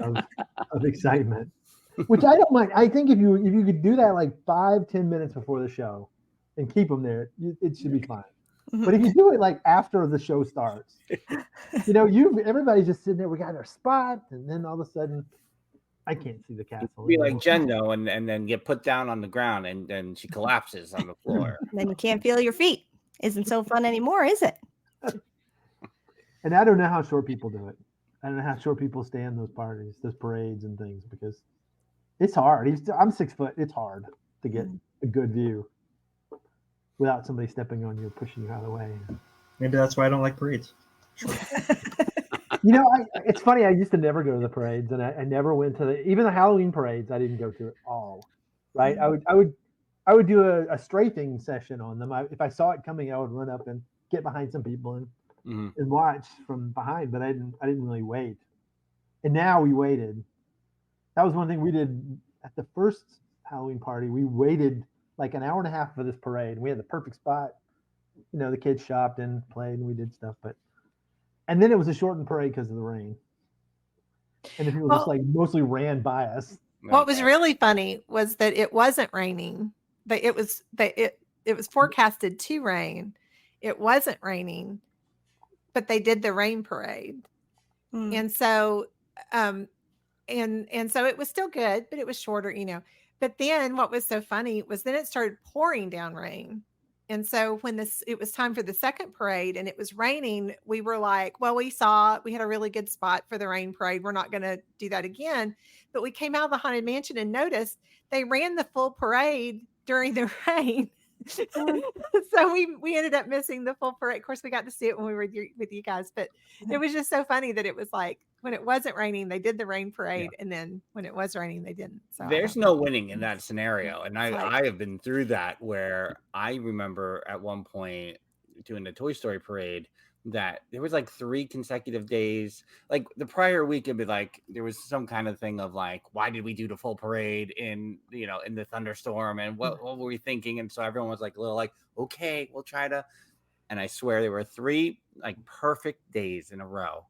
of excitement, which I don't mind. I think if you could do that like 5-10 minutes before the show and keep them there, it should be fine. But if you do it like after the show starts, everybody's just sitting there. We got our spot, and then all of a sudden, I can't see the castle. Be like Jendo and then get put down on the ground and then she collapses on the floor. Then you can't feel your feet. Isn't so fun anymore, is it? And I don't know how short people do it. I don't know how short people stay in those parties, those parades and things, because it's hard. I'm 6 foot. It's hard to get a good view without somebody stepping on you or pushing you out of the way. Maybe that's why I don't like parades. Sure. It's funny. I used to never go to the parades, and I never went to even the Halloween parades. I didn't go to it all. Right? I would do a strafing session on them. If I saw it coming, I would run up and get behind some people and watch from behind. But I didn't really wait. And now we waited. That was one thing we did at the first Halloween party. We waited like an hour and a half for this parade. We had the perfect spot. The kids shopped and played, and we did stuff, and then it was a shortened parade because of the rain. And the people just like mostly ran by us. What was really funny was that it wasn't raining. It was forecasted to rain. It wasn't raining, but they did the rain parade. And so and so it was still good, but it was shorter, But then what was so funny was then it started pouring down rain. And so when it was time for the second parade and it was raining, we were like, well, we had a really good spot for the rain parade. We're not going to do that again. But we came out of the Haunted Mansion and noticed they ran the full parade during the rain. So we ended up missing the full parade. Of course, we got to see it when we were with you guys, but it was just so funny that it was like when it wasn't raining, they did the rain parade, and then when it was raining, they didn't. So there's no winning in that scenario, and I have been through that where I remember at one point doing the Toy Story parade that there was like 3 consecutive days. Like the prior week, it'd be like there was some kind of thing of like, why did we do the full parade in the thunderstorm, and what were we thinking? And so everyone was like a little like, okay, we'll try to. And I swear there were 3 like perfect days in a row.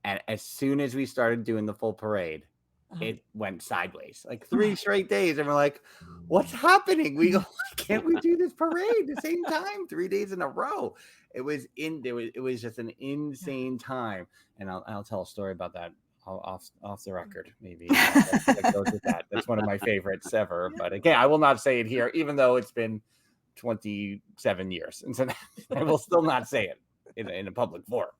And as soon as we started doing the full parade, it went sideways. Like 3 straight days, and we're like, "What's happening? Why can't we do this parade the same time 3 days in a row?" It was just an insane time. And I'll tell a story about that off the record, maybe. That goes with that. That's one of my favorites ever. But again, I will not say it here, even though it's been 27 years, and so I will still not say it in a public forum.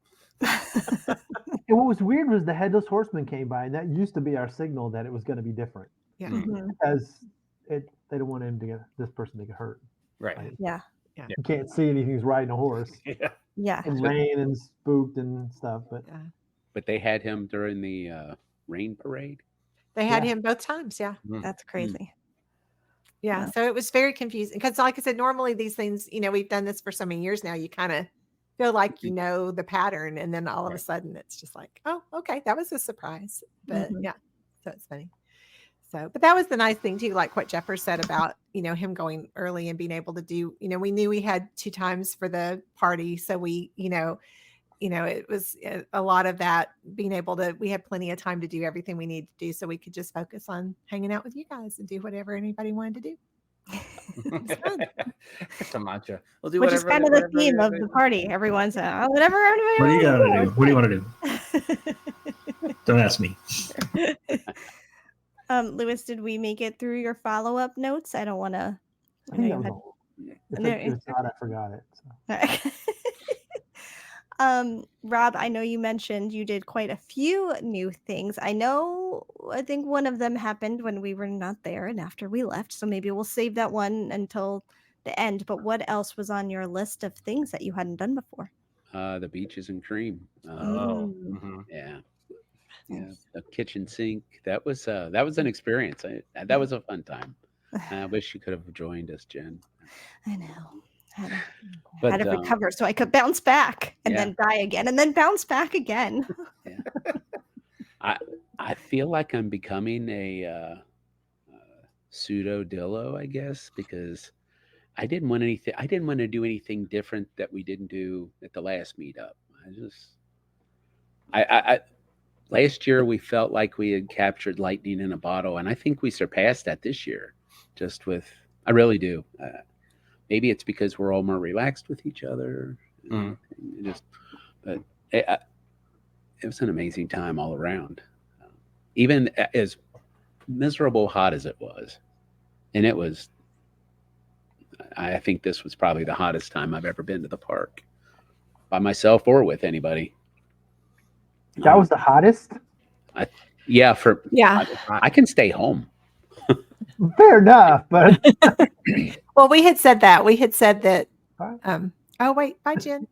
And what was weird was the Headless Horseman came by, and that used to be our signal that it was going to be different. Yeah. Because they don't want this person to get hurt. Right. Yeah. You can't see anything. He's riding a horse. Yeah. And rain and spooked and stuff. But they had him during the rain parade. They had Yeah. him both times. Yeah. That's crazy. Yeah. Wow. So it was very confusing because, like I said, normally these things, we've done this for so many years now, you kind of feel like you know the pattern. And then all of a sudden it's just like, oh, okay, that was a surprise. But Mhm. yeah, so it's funny. So, but that was the nice thing too, like what Jeffers said about, him going early and being able to do, we knew we had 2 times for the party. So we, it was a lot of that being able to, we had plenty of time to do everything we needed to do. So we could just focus on hanging out with you guys and do whatever anybody wanted to do. It's fun. It's a mantra. We'll do Which is whatever. kind of the whatever theme of everybody the party. Everyone's whatever everybody What do you wants gotta do? What do you want to do? Don't ask me. Lewis, did we make it through your follow-up notes? I don't want to. I think that was all. If it's not, I forgot it. So. Rob, I know you mentioned you did quite a few new things. I think one of them happened when we were not there and after we left. So maybe we'll save that one until the end. But what else was on your list of things that you hadn't done before? The beaches and cream. Yeah. Yeah. The kitchen sink. That was an experience. That was a fun time. I wish you could have joined us, Jen. I know. But, had to recover so I could bounce back and then die again and then bounce back again. I feel like I'm becoming a pseudo Dillo, I guess, because I didn't want anything. I didn't want to do anything different that we didn't do at the last meetup. I last year we felt like we had captured lightning in a bottle, and I think we surpassed that this year. I really do. Maybe it's because we're all more relaxed with each other. But it was an amazing time all around. Even as miserable hot as it was, and it was. I think this was probably the hottest time I've ever been to the park, by myself or with anybody. That was the hottest. I can stay home. Fair enough, but well, we had said that. Oh wait, bye, Jen.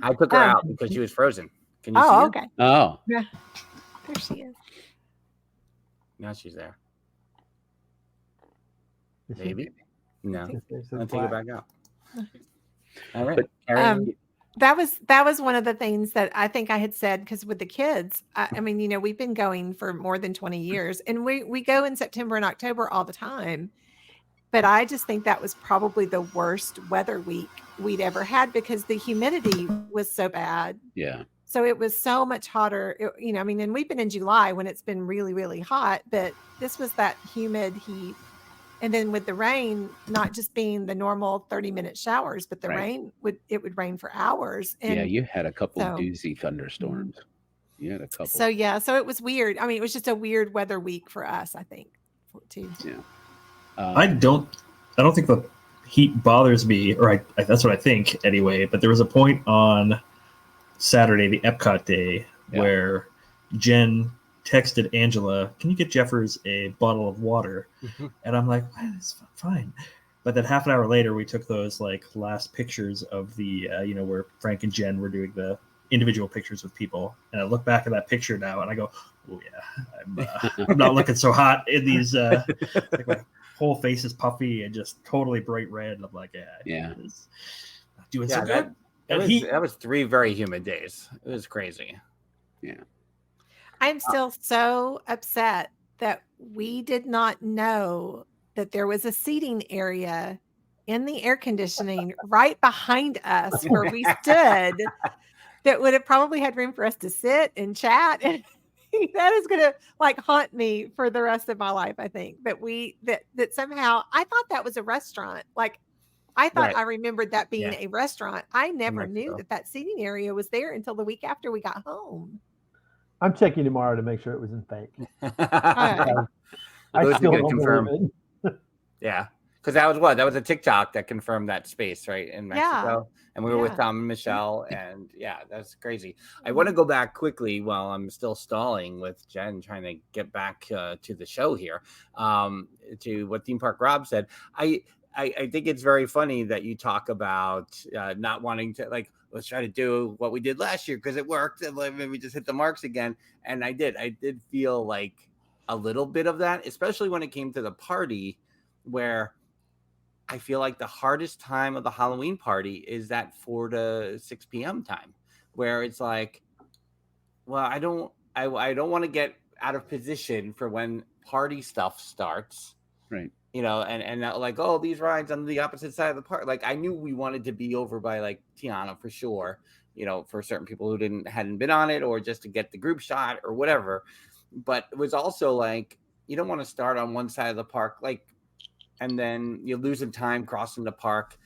I took her out because she was frozen. Can you see her? Okay. Oh, yeah. There she is. Now she's there. Maybe. No. I'll take her back out. All right. That was one of the things that I think I had said, because with the kids, I mean, we've been going for more than 20 years and we go in September and October all the time. But I just think that was probably the worst weather week we'd ever had because the humidity was so bad. Yeah. So it was so much hotter, and we've been in July when it's been really, really hot, but this was that humid heat. And then with the rain, not just being the normal 30-minute showers, but the rain would rain for hours. And you had a couple doozy thunderstorms. You had a couple. So it was weird. I mean, it was just a weird weather week for us, I think, too. Yeah. I don't think the heat bothers me, or that's what I think anyway. But there was a point on Saturday, the Epcot day, where Jen texted Angela, "Can you get Jeffers a bottle of water?" And I'm like, well, it's fine. But then half an hour later, we took those last pictures of the, where Frank and Jen were doing the individual pictures with people. And I look back at that picture now and I go, oh yeah, I'm not looking so hot in these, my whole face is puffy and just totally bright red. I'm like, doing so good. That was 3 very humid days. It was crazy. Yeah. I'm still so upset that we did not know that there was a seating area in the air conditioning right behind us where we stood that would have probably had room for us to sit and chat. And that is going to haunt me for the rest of my life. I think that somehow I thought that was a restaurant. I thought I remembered that being a restaurant. I never knew that seating area was there until the week after we got home. I'm checking tomorrow to make sure it wasn't fake. I still don't confirm it. Yeah, because that was a TikTok that confirmed that space right in Mexico, and we were with Tom and Michelle, and that's crazy. I want to go back quickly while I'm still stalling with Jen trying to get back to the show here, to what Theme Park Rob said. I think it's very funny that you talk about not wanting to let's try to do what we did last year because it worked and maybe we just hit the marks again. And I did feel like a little bit of that, especially when it came to the party, where I feel like the hardest time of the Halloween party is that 4 to 6 p.m. time, where it's like, well, I don't want to get out of position for when party stuff starts. Right. And like, oh, these rides on the opposite side of the park. Like, I knew we wanted to be over by like Tiana for sure, for certain people who hadn't been on it, or just to get the group shot or whatever. But it was also like, you don't want to start on one side of the park, like, and then you're losing time crossing the park.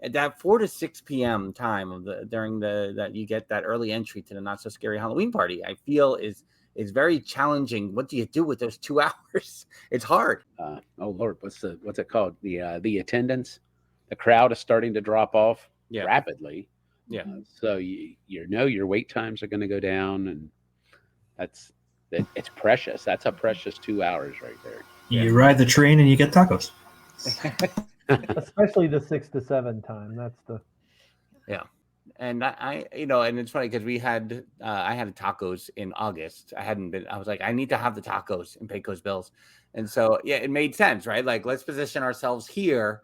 At that 4 to 6 p.m. time that you get that early entry to the Not So Scary Halloween party, I feel is very challenging. What do you do with those 2 hours? It's hard. Oh Lord, what's it called? The attendance, the crowd is starting to drop off rapidly. Yeah. So your wait times are going to go down, and it's precious. That's a precious 2 hours right there. You ride the train and you get tacos. Especially the 6 to 7 time. That's the And and it's funny because I had tacos in August. I was like, I need to have the tacos and pay those bills. And so, it made sense, right? Like, let's position ourselves here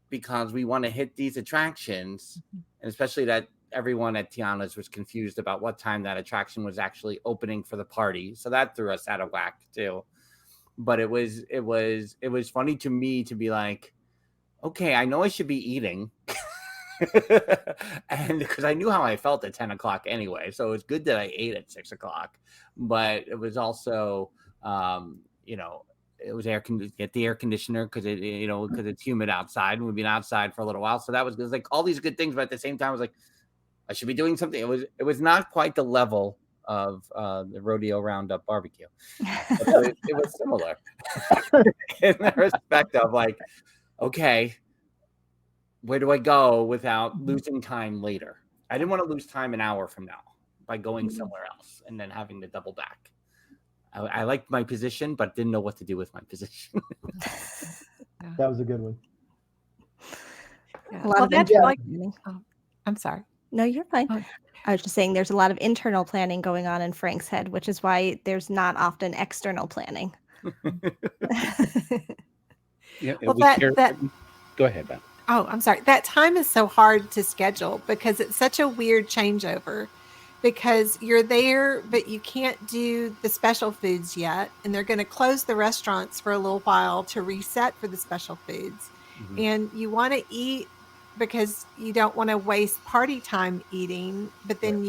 because we want to hit these attractions. And especially that everyone at Tiana's was confused about what time that attraction was actually opening for the party. So that threw us out of whack too. But it was funny to me to be like, okay, I know I should be eating. And because I knew how I felt at 10 o'clock anyway, so it was good that I ate at 6 o'clock. But it was also, it was get the air conditioner because it's humid outside, and we've been outside for a little while. So it was like all these good things, but at the same time, I was like, I should be doing something. It was not quite the level of the rodeo roundup barbecue. But it was similar in the respect of like, okay, where do I go without losing time later? I didn't want to lose time an hour from now by going somewhere else and then having to double back. I liked my position, but didn't know what to do with my position. That was a good one. Yeah. A lot of that's internal like, planning. I'm sorry. No, you're fine. Oh. I was just saying there's a lot of internal planning going on in Frank's head, which is why there's not often external planning. Well, Go ahead, Beth. Oh, I'm sorry. That time is so hard to schedule because it's such a weird changeover, because you're there, but you can't do the special foods yet. And they're going to close the restaurants for a little while to reset for the special foods. Mm-hmm. And you want to eat because you don't want to waste party time eating, but then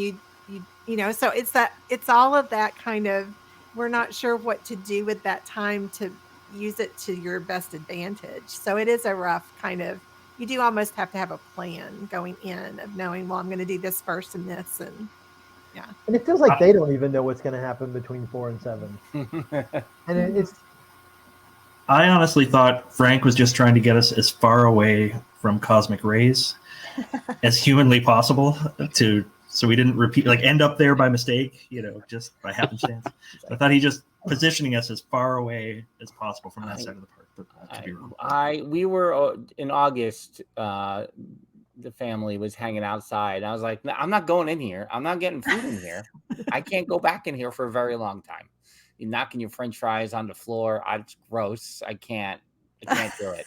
so it's all of that kind of, we're not sure what to do with that time to use it to your best advantage. So it is a rough kind of, you do almost have to have a plan going in of knowing, well, I'm going to do this first and this. And And it feels like they don't even know what's going to happen between 4 and 7. And it's. I honestly thought Frank was just trying to get us as far away from cosmic rays as humanly possible so we didn't end up there by mistake, just by happenstance. I thought he just positioning us as far away as possible from that side of the park. But we were in August. The family was hanging outside. I was like, no, I'm not going in here. I'm not getting food in here. I can't go back in here for a very long time. You're knocking your French fries on the floor. It's gross. I can't do it.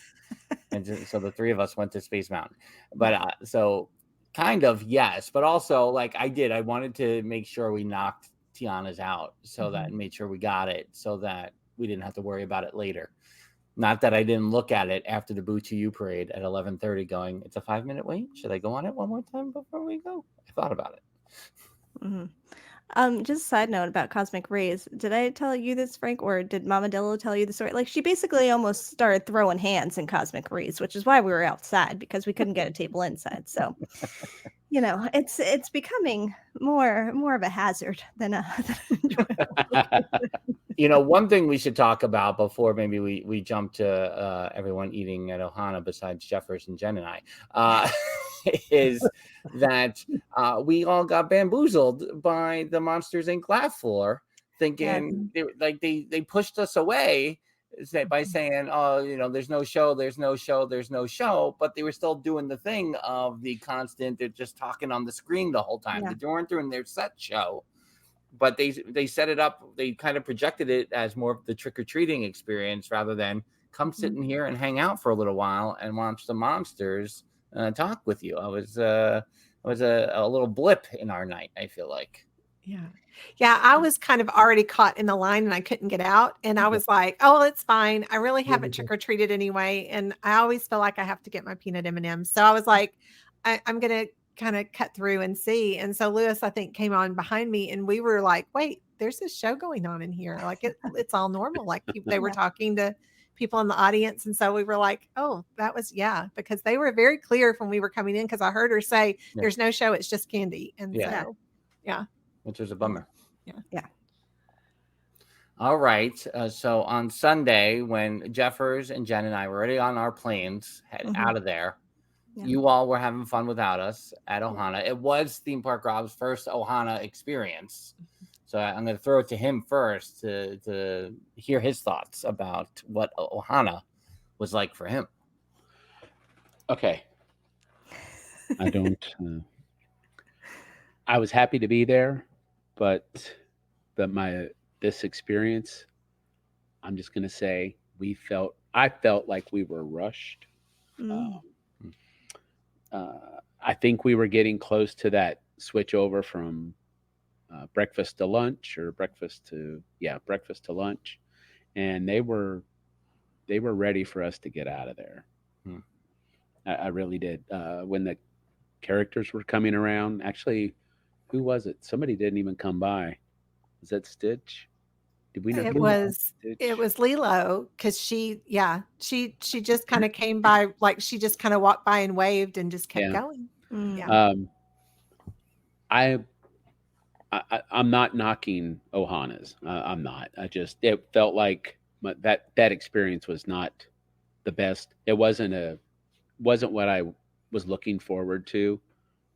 And so the three of us went to Space Mountain. But so kind of, yes. But also, like, I wanted to make sure we knocked Tiana's out so that and made sure we got it so that we didn't have to worry about it later. Not that I didn't look at it after the Boo to You parade at 11:30 going, it's a 5-minute wait. Should I go on it one more time before we go? I thought about it. Mm-hmm. Just a side note about Cosmic Rays. Did I tell you this, Frank, or did Mama Dillo tell you the story? Like, she basically almost started throwing hands in Cosmic Rays, which is why we were outside, because we couldn't get a table inside. So, it's becoming more of a hazard than a one thing we should talk about before maybe we jump to everyone eating at Ohana besides Jeffers and Jen and I is that we all got bamboozled by the Monsters Inc. laugh floor, thinking they pushed us away by saying, oh, there's no show, but they were still doing the thing of the constant, they're just talking on the screen the whole time. They weren't doing their set show. but they set it up. They kind of projected it as more of the trick-or-treating experience rather than come sit in here and hang out for a little while and watch the monsters talk with you. It was a little blip in our night, I feel like. Yeah, I was kind of already caught in the line and I couldn't get out. And I was like, oh, it's fine. I really haven't trick-or-treated anyway. And I always feel like I have to get my peanut M&Ms. So I was like, I'm going to kind of cut through and see. And so Lewis, I think, came on behind me and we were like, wait, there's this show going on in here. Like it's all normal. Like they were talking to people in the audience. And so we were like, oh, that was, because they were very clear when we were coming in because I heard her say, there's no show. It's just candy. And so, which was a bummer. Yeah. All right. So on Sunday, when Jeffers and Jen and I were already on our planes, head out of there, you all were having fun without us at Ohana. It was Theme Park Rob's first Ohana experience. So I'm going to throw it to him first to hear his thoughts about what Ohana was like for him. Okay. I was happy to be there, but this experience, I'm just going to say I felt like we were rushed. I think we were getting close to that switch over from breakfast to lunch or breakfast to lunch. And they were ready for us to get out of there. I really did. When the characters were coming around, actually, who was it? Somebody didn't even come by. Was that Stitch? Did we know? It was Lilo because she just kind of came by, like she just kind of walked by and waved and just kept going. I'm not knocking Ohana's. I'm not. It felt like that experience was not the best. It wasn't what I was looking forward to.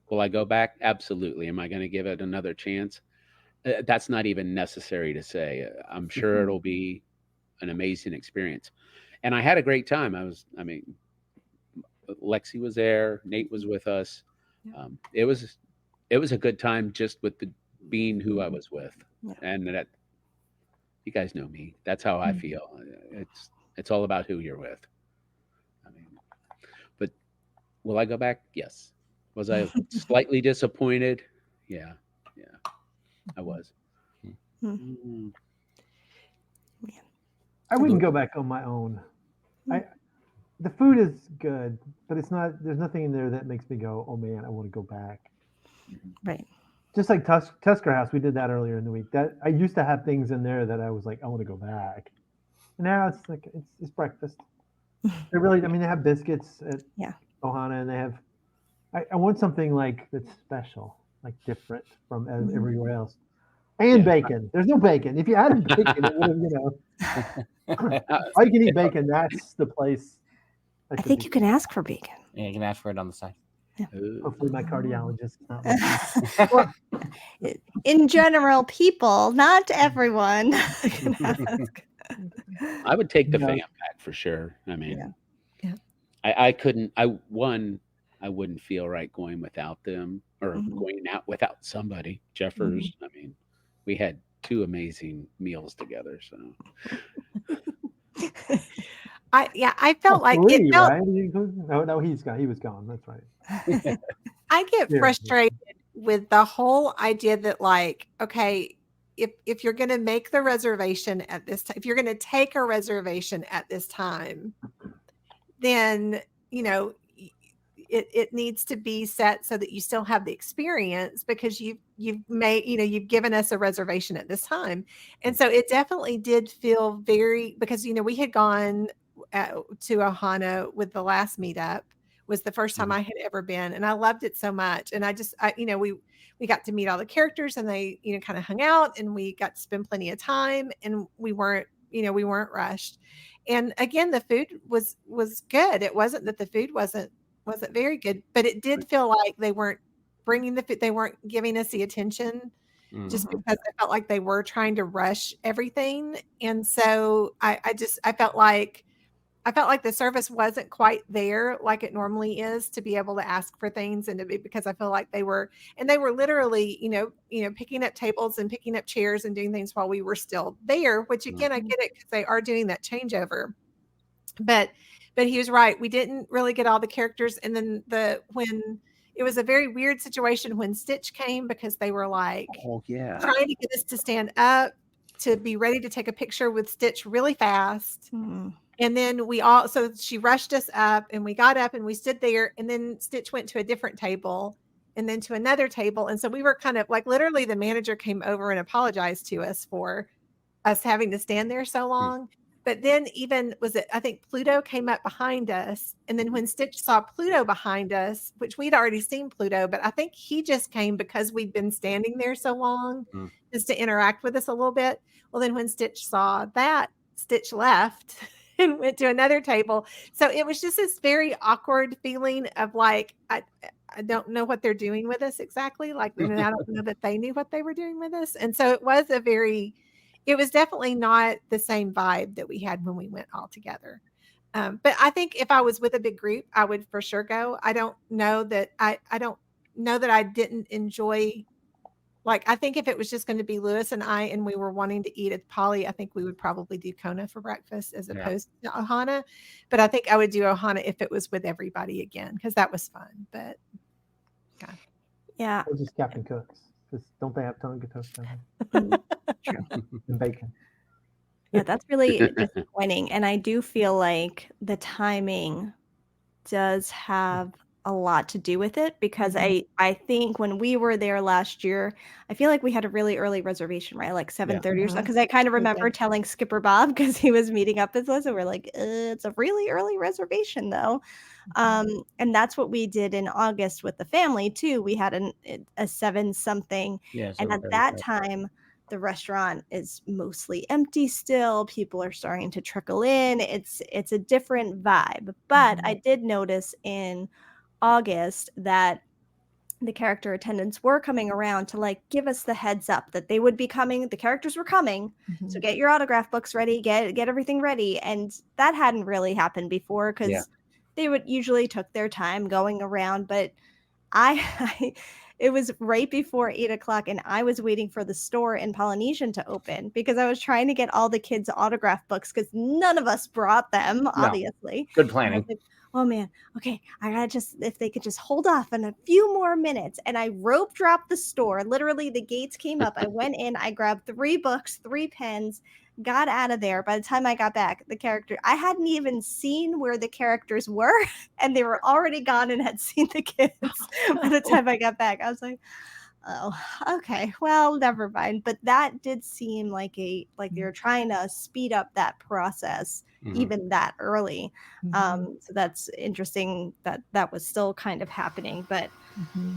Will I go back? Absolutely. Am I going to give it another chance? That's not even necessary to say. I'm sure it'll be an amazing experience. And I had a great time. Lexi was there. Nate was with us. It was a good time just with being who I was with. And that, you guys know me. That's how I feel. It's all about who you're with. But will I go back? Yes. Was I slightly disappointed? Yeah. I was. I wouldn't go back on my own. The food is good, but there's nothing in there that makes me go, oh man, I want to go back. Right. Just like Tusker House, we did that earlier in the week. That I used to have things in there that I was like, I want to go back. Now it's like it's breakfast. They really, they have biscuits at Ohana, and they have. I want something like that's special, like different from everywhere else. And bacon. There's no bacon. If you added bacon, it would have, all you can eat bacon. That's the place. I think you can ask for bacon. Yeah, you can ask for it on the side. Hopefully my cardiologist. Well, in general, people, not everyone. I would take the fam pack for sure. I couldn't. I wouldn't feel right going without them or going out without somebody. Jeffers. We had 2 amazing meals together. So. I felt like 3, it felt. Right? No, he was gone. That's right. I get frustrated with the whole idea that, like, okay, if you're going to make the reservation at this time, if you're going to take a reservation at this time, then it needs to be set so that you still have the experience because you've made, you've given us a reservation at this time. And so it definitely did feel because, we had gone to Ohana with the last meetup, was the first time I had ever been. And I loved it so much. And we got to meet all the characters and they, kind of hung out and we got to spend plenty of time and we weren't rushed. And again, the food was good. It wasn't that the food wasn't very good, but it did feel like they weren't bringing the food. They weren't giving us the attention just because I felt like they were trying to rush everything. And so I felt like I felt like the service wasn't quite there like it normally is to be able to ask for things and to be, because I feel like they were literally, picking up tables and picking up chairs and doing things while we were still there, which again, I get it because they are doing that changeover. But he was right. We didn't really get all the characters. And then when it was a very weird situation when Stitch came, because they were like Oh yeah. trying to get us to stand up to be ready to take a picture with Stitch really fast. Mm-hmm. And then so she rushed us up and we got up and we stood there, and then Stitch went to a different table and then to another table. And so we were kind of like, literally the manager came over and apologized to us for us having to stand there so long. But then I think Pluto came up behind us. And then when Stitch saw Pluto behind us, which we'd already seen Pluto, but I think he just came because we'd been standing there so long just to interact with us a little bit. Well, then when Stitch saw that, Stitch left and went to another table. So it was just this very awkward feeling of like, I don't know what they're doing with us exactly. Like, and I don't know that they knew what they were doing with us. And so it was definitely not the same vibe that we had when we went all together. But I think if I was with a big group, I would for sure go. I don't know that I didn't enjoy. Like, I think if it was just going to be Lewis and I, and we were wanting to eat at Polly, I think we would probably do Kona for breakfast as opposed to Ohana. But I think I would do Ohana if it was with everybody again, because that was fun. But yeah, or just Captain Cook's. Because don't they have tongue toast down true. and bacon? Yeah, that's really disappointing. And I do feel like the timing does have a lot to do with it, because I think when we were there last year, I feel like we had a really early reservation, right? Like 7:30 or so. Because I kind of remember telling Skipper Bob, because he was meeting up with us, and we're like, it's a really early reservation though. And that's what we did in August with the family too. We had a 7 something. And at that time, the restaurant is mostly empty still. People are starting to trickle in. It's a different vibe. But I did notice in August that the character attendants were coming around to like give us the heads up that they would be coming. The characters were coming. So get your autograph books ready, get everything ready. And that hadn't really happened before, because they would usually took their time going around. But I it was right before 8:00, and I was waiting for the store in Polynesian to open, because I was trying to get all the kids' autograph books, because none of us brought them, obviously. Good planning. Oh man, okay, I gotta if they could just hold off in a few more minutes. And I rope dropped the store. Literally, the gates came up. I went in, I grabbed 3 books, 3 pens, got out of there. By the time I got back, I hadn't even seen where the characters were, and they were already gone and had seen the kids. By the time I got back, I was like, oh, okay, well, never mind. But that did seem like they were trying to speed up that process even that early. So that's interesting that was still kind of happening. But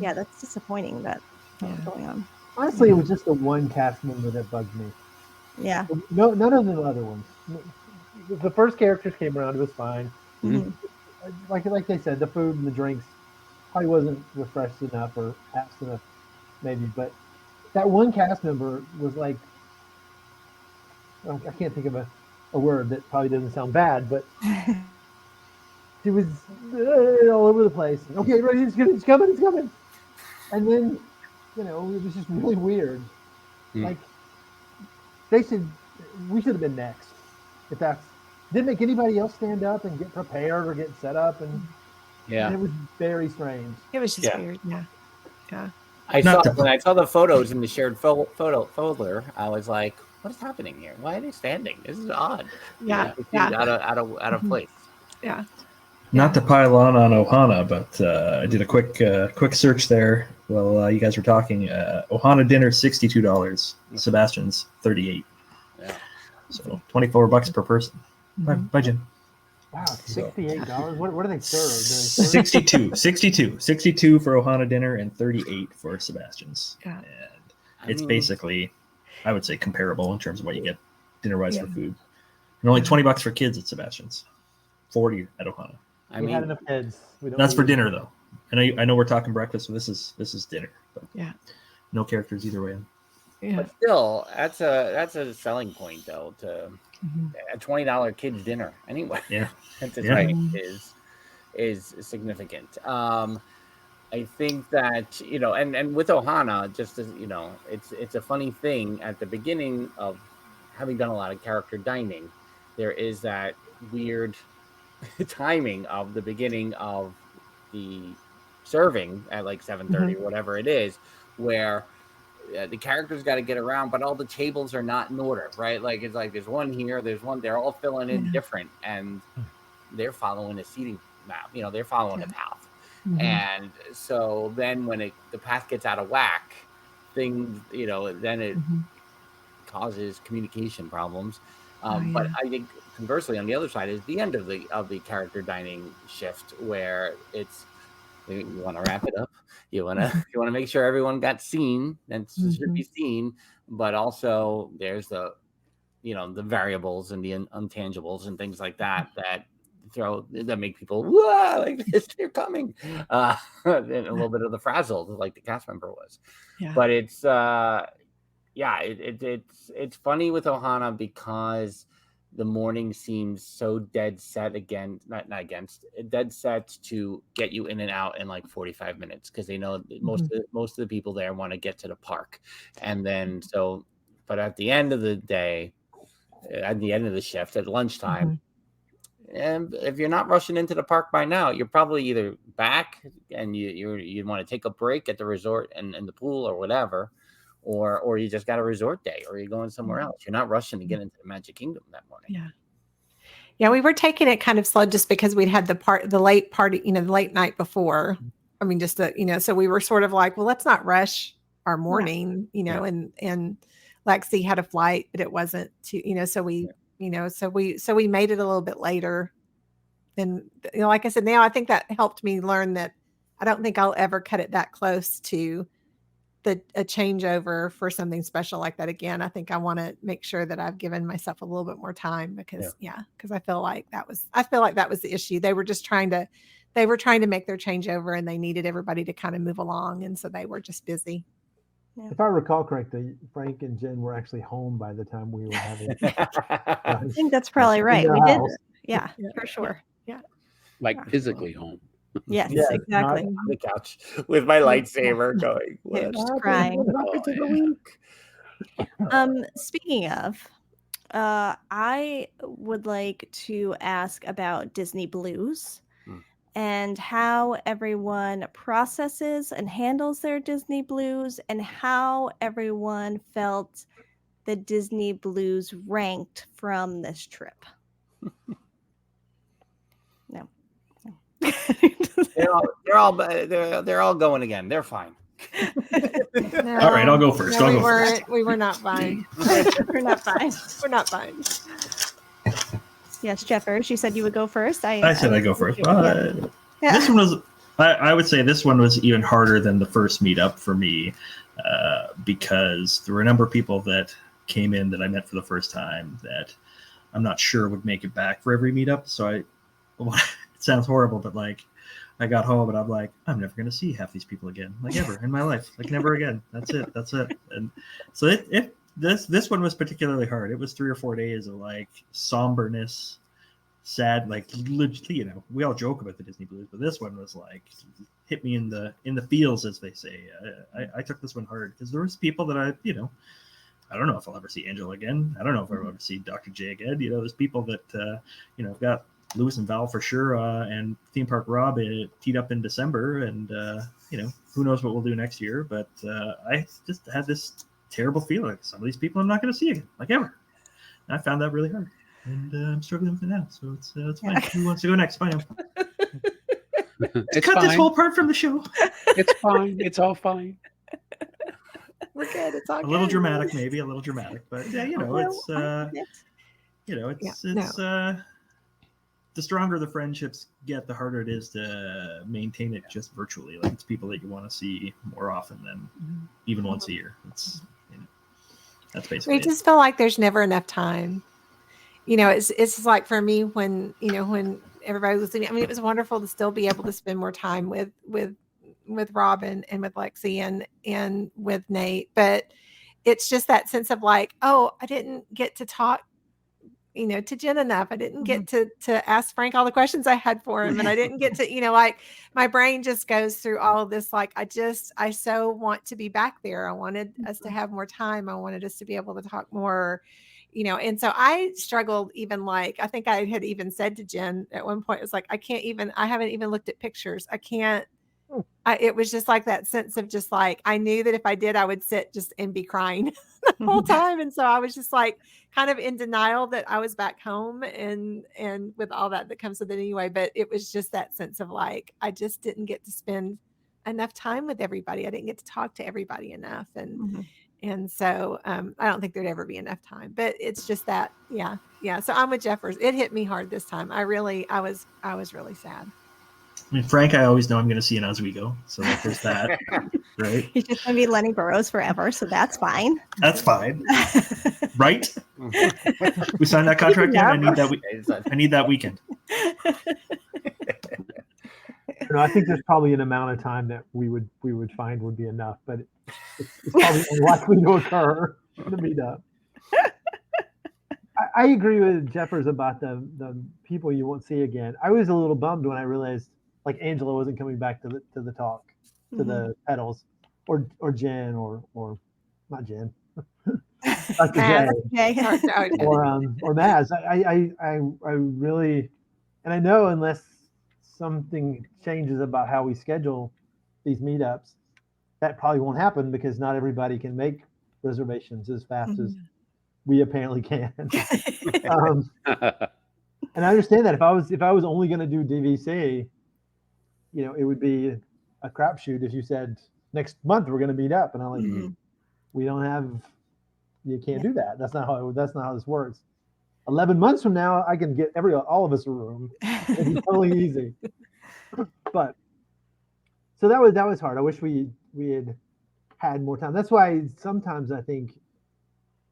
yeah, that's disappointing that was going on. Honestly, it was just the one cast member that bugged me. Yeah. No, none of the other ones. The first characters came around, it was fine. Like they said, the food and the drinks probably wasn't refreshed enough or fast enough, maybe. But that one cast member was like, I can't think of a word that probably doesn't sound bad, but she was all over the place. Okay, ready, it's coming. And then, it was just really weird. Like, we should have been next. If that's didn't make anybody else stand up and get prepared or get set up, and it was very strange. It was just weird. Yeah. When I saw the photos in the shared photo folder, I was like, what is happening here? Why are they standing? This is odd. Yeah. It seems out of place. Yeah. Not to pile on Ohana, but I did a quick search there while you guys were talking. Ohana dinner $62, Sebastian's $38. Yeah. So $24 per person. Bye, Jim. Wow, $68. What do they serve? 62 for Ohana dinner and 38 for Sebastian's. Yeah. And it's basically, I would say, comparable in terms of what you get dinner-wise for food. And only $20 for kids at Sebastian's. 40 at Ohana. We had enough kids. That's for dinner, though. And I know we're talking breakfast, so this is dinner. But no characters either way. Yeah. But still, that's a selling point, though, to a $20 kids dinner anyway. Yeah. At the Yeah. time is significant. I think that, and with Ohana, just as it's a funny thing at the beginning of having done a lot of character dining, there is that weird timing of the beginning of the serving at like 7:30 or whatever it is, where the characters got to get around, but all the tables are not in order, right? Like it's like there's one here, there's one, they're all filling in different, and they're following a seating map. They're following a path. And so then when the path gets out of whack, things, then it causes communication problems. But I think conversely, on the other side is the end of the character dining shift, where it's, you want to wrap it up. You want to make sure everyone got seen and should be seen, but also there's the variables and the intangibles and things like that that make people like this, they're coming, and a little bit of the frazzle, like the cast member was. But it's it's funny with Ohana because the morning seems so dead set dead set to get you in and out in like 45 minutes, because they know that most of the people there want to get to the park. And then but at the end of the day, at the end of the shift at lunchtime, and if you're not rushing into the park by now, you're probably either back and you want to take a break at the resort and the pool or whatever, or you just got a resort day, or you're going somewhere else. You're not rushing to get into the Magic Kingdom that morning. Yeah, we were taking it kind of slow just because we'd had the late party, the late night before. I mean, just so we were sort of like, well, let's not rush our morning, and Lexi had a flight, but it wasn't too, so we made it a little bit later. And like I said, now I think that helped me learn that I don't think I'll ever cut it that close to a changeover for something special like that again. I think I want to make sure that I've given myself a little bit more time, because I feel like that was the issue. They were just trying to make their changeover, and they needed everybody to kind of move along, and so they were just busy. If I recall correctly, Frank and Jen were actually home by the time we were having. I think that's probably right. We did. Yeah, for sure. Yeah. Like physically home. Yes, Yeah, exactly. On the couch with my lightsaber going, Yeah, just crying. What happened to the week? Speaking of, I would like to ask about Disney Blues and how everyone processes and handles their Disney Blues, and how everyone felt the Disney Blues ranked from this trip. No. They're all going again. They're fine. No, All right, I'll go first. No, we were not fine. We're not fine. We're not fine. Yes, Jeffers, you said you would go first. I said I'd go first. Yeah. This one was, I would say this one was even harder than the first meetup for me, because there were a number of people that came in that I met for the first time that I'm not sure would make it back for every meetup. So it sounds horrible, but like I got home and I'm like, I'm never going to see half these people again, like ever in my life, like never again. That's it. And so this one was particularly hard. It was 3 or 4 days of like somberness, sad, like we all joke about the Disney Blues, but this one was like hit me in the feels, as they say. I took this one hard because there was people that I don't know if I'll ever see Angela again. I don't know if I'll ever see Dr. J again. There's people that got Lewis and Val for sure, and Theme Park Rob teed up in December, and who knows what we'll do next year. But I just had this terrible feeling like some of these people I'm not going to see again, like ever. And I found that really hard, and I'm struggling with it now. So it's fine. Who wants to go next? Fine. It's Cut fine. this whole part from the show. It's fine. It's all fine. We're good. It's all A little dramatic, maybe a little dramatic, but the stronger the friendships get, the harder it is to maintain it just virtually. Like it's people that you want to see more often than even once a year. It's that's basically. We just feel like there's never enough time. It's like for me when everybody was listening. I mean, it was wonderful to still be able to spend more time with Robin and with Lexi and with Nate, but it's just that sense of like, oh, I didn't get to talk to Jen enough. I didn't get to ask Frank all the questions I had for him. And I didn't get to, like my brain just goes through all of this. Like, I so want to be back there. I wanted us to have more time. I wanted us to be able to talk more, and so I struggled even like, I think I had even said to Jen at one point, it's like, I haven't even looked at pictures. I can't, it was just like that sense of just like, I knew that if I did, I would sit just and be crying the whole time. And so I was just like kind of in denial that I was back home and with all that comes with it anyway. But it was just that sense of like, I just didn't get to spend enough time with everybody. I didn't get to talk to everybody enough. And so I don't think there'd ever be enough time, but it's just that, yeah. So I'm with Jeffers. It hit me hard this time. I was really sad. I mean, Frank, I always know I'm going to see in Oswego, so like there's that, right? He's just going to be Lenny Burrows forever, so that's fine. That's fine, right? We signed that contract yet? I need that weekend. I think there's probably an amount of time that we would find would be enough, but it's probably unlikely to occur in the meetup. I agree with Jeffers about the people you won't see again. I was a little bummed when I realized like Angela wasn't coming back to the talk, to the Petals, or Jen or not Jen, Dr. J, or Maz. I really, and I know unless something changes about how we schedule these meetups, that probably won't happen because not everybody can make reservations as fast as we apparently can. And I understand that if I was only going to do DVC, it would be a crapshoot if you said next month we're going to meet up, and I'm like, we don't have, you can't do that. That's not how this works. 11 months from now, I can get all of us a room. It's totally easy. But so that was hard. I wish we had more time. That's why sometimes I think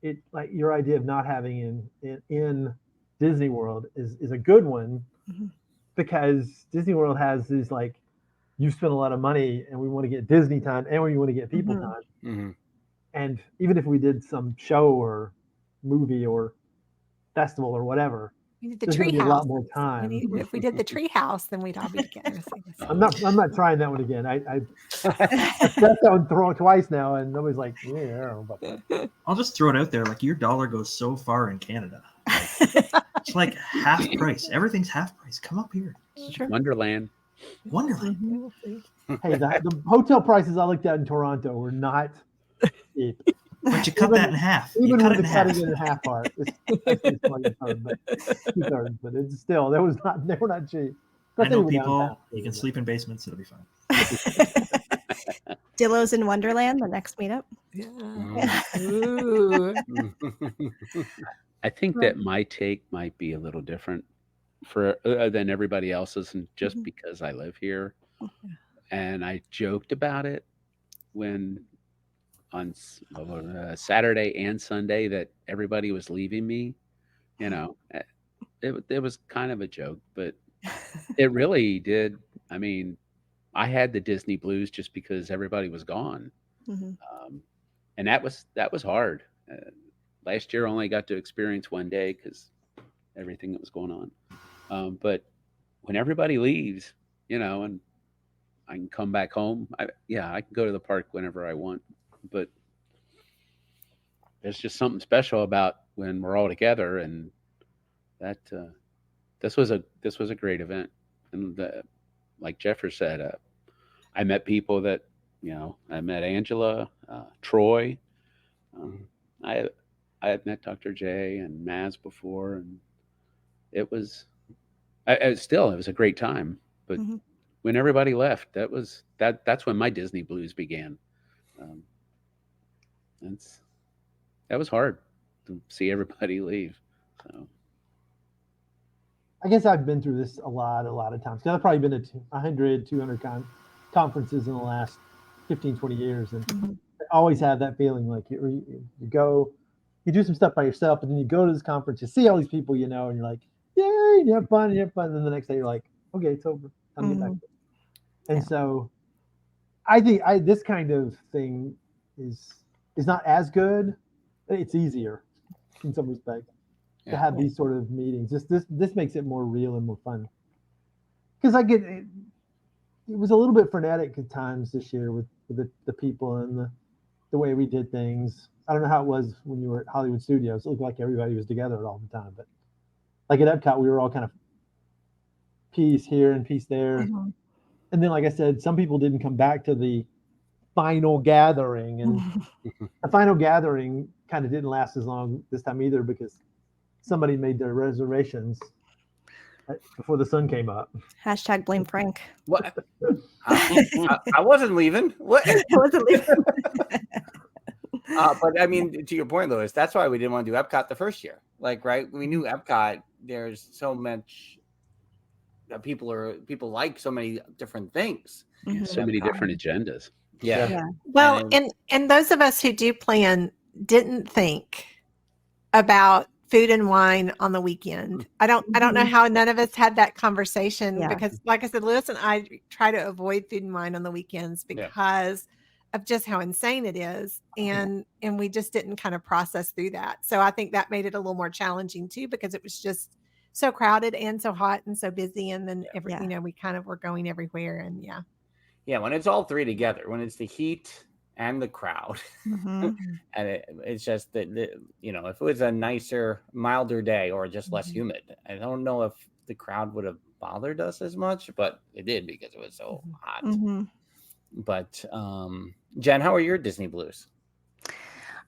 it, like your idea of not having in Disney World is a good one, because Disney World has this like, you spend a lot of money and we want to get Disney time and we want to get people time. And even if we did some show or movie or festival or whatebe, we did the there's going to be a lot more time. If we did the tree house, then we'd all be together. I'm not trying that one again. I've pressed that one twice now, and nobody's like, yeah, I don't know about that. I'll just throw it out there. Like, your dollar goes so far in Canada. It's like half price. Everything's half price. Come up here. Wonderland. Hey, the hotel prices I looked at in Toronto were not cheap. But you cut that in half. Even cut with it the in half. cutting it in half part, but it's still, they were not cheap. I know people. You can sleep in basements. It'll be fine. Dillo's in Wonderland, the next meetup. Ooh. I think that my take might be a little different than everybody else's, and just because I live here. And I joked about it when on Saturday and Sunday that everybody was leaving me. It was kind of a joke, but it really did. I mean, I had the Disney blues just because everybody was gone. And that was hard. Last year I only got to experience one day because everything that was going on. But when everybody leaves, and I can come back home, I can go to the park whenever I want. But there's just something special about when we're all together, and that this was a great event. And like Jeffers said, I met people that I met Angela, Troy. I had met Dr. J and Maz before, and it was a great time. But when everybody left, that's when my Disney blues began. That was hard to see everybody leave. So I guess I've been through this a lot of times. I've probably been to 100, 200 conferences in the last 15, 20 years. And I always have that feeling like you go, you do some stuff by yourself, but then you go to this conference, you see all these people, and you're like, yay, you have fun. And then the next day you're like, okay, it's over. Time to get back. And so I think this kind of thing is not as good. It's easier in some respects. to have these sort of meetings. Just this makes it more real and more fun. Because I get it was a little bit frenetic at times this year with the people and the way we did things. I don't know how it was when you were at Hollywood Studios. It looked like everybody was together all the time, but like at Epcot, we were all kind of piece here and piece there. Mm-hmm. And then, like I said, some people didn't come back to the final gathering, and the final gathering kind of didn't last as long this time either because somebody made their reservations before the sun came up. Hashtag blame Frank. What? I wasn't leaving. What? I wasn't leaving. But I mean, to your point, Louis, that's why we didn't want to do Epcot the first year. Like, right? We knew Epcot. There's so much that people like so many different things. Mm-hmm. So many different agendas. Yeah. Well, and those of us who do plan didn't think about food and wine on the weekend. I don't know how none of us had that conversation because, like I said, Lewis and I try to avoid food and wine on the weekends because of just how insane it is, and we just didn't kind of process through that. So I think that made it a little more challenging too, because it was just so crowded and so hot and so busy, and then we kind of were going everywhere, and when it's all three together, when it's the heat and the crowd, and it's just that if it was a nicer, milder day or just less humid, I don't know if the crowd would have bothered us as much, but it did because it was so hot. But Jen, how are your Disney blues?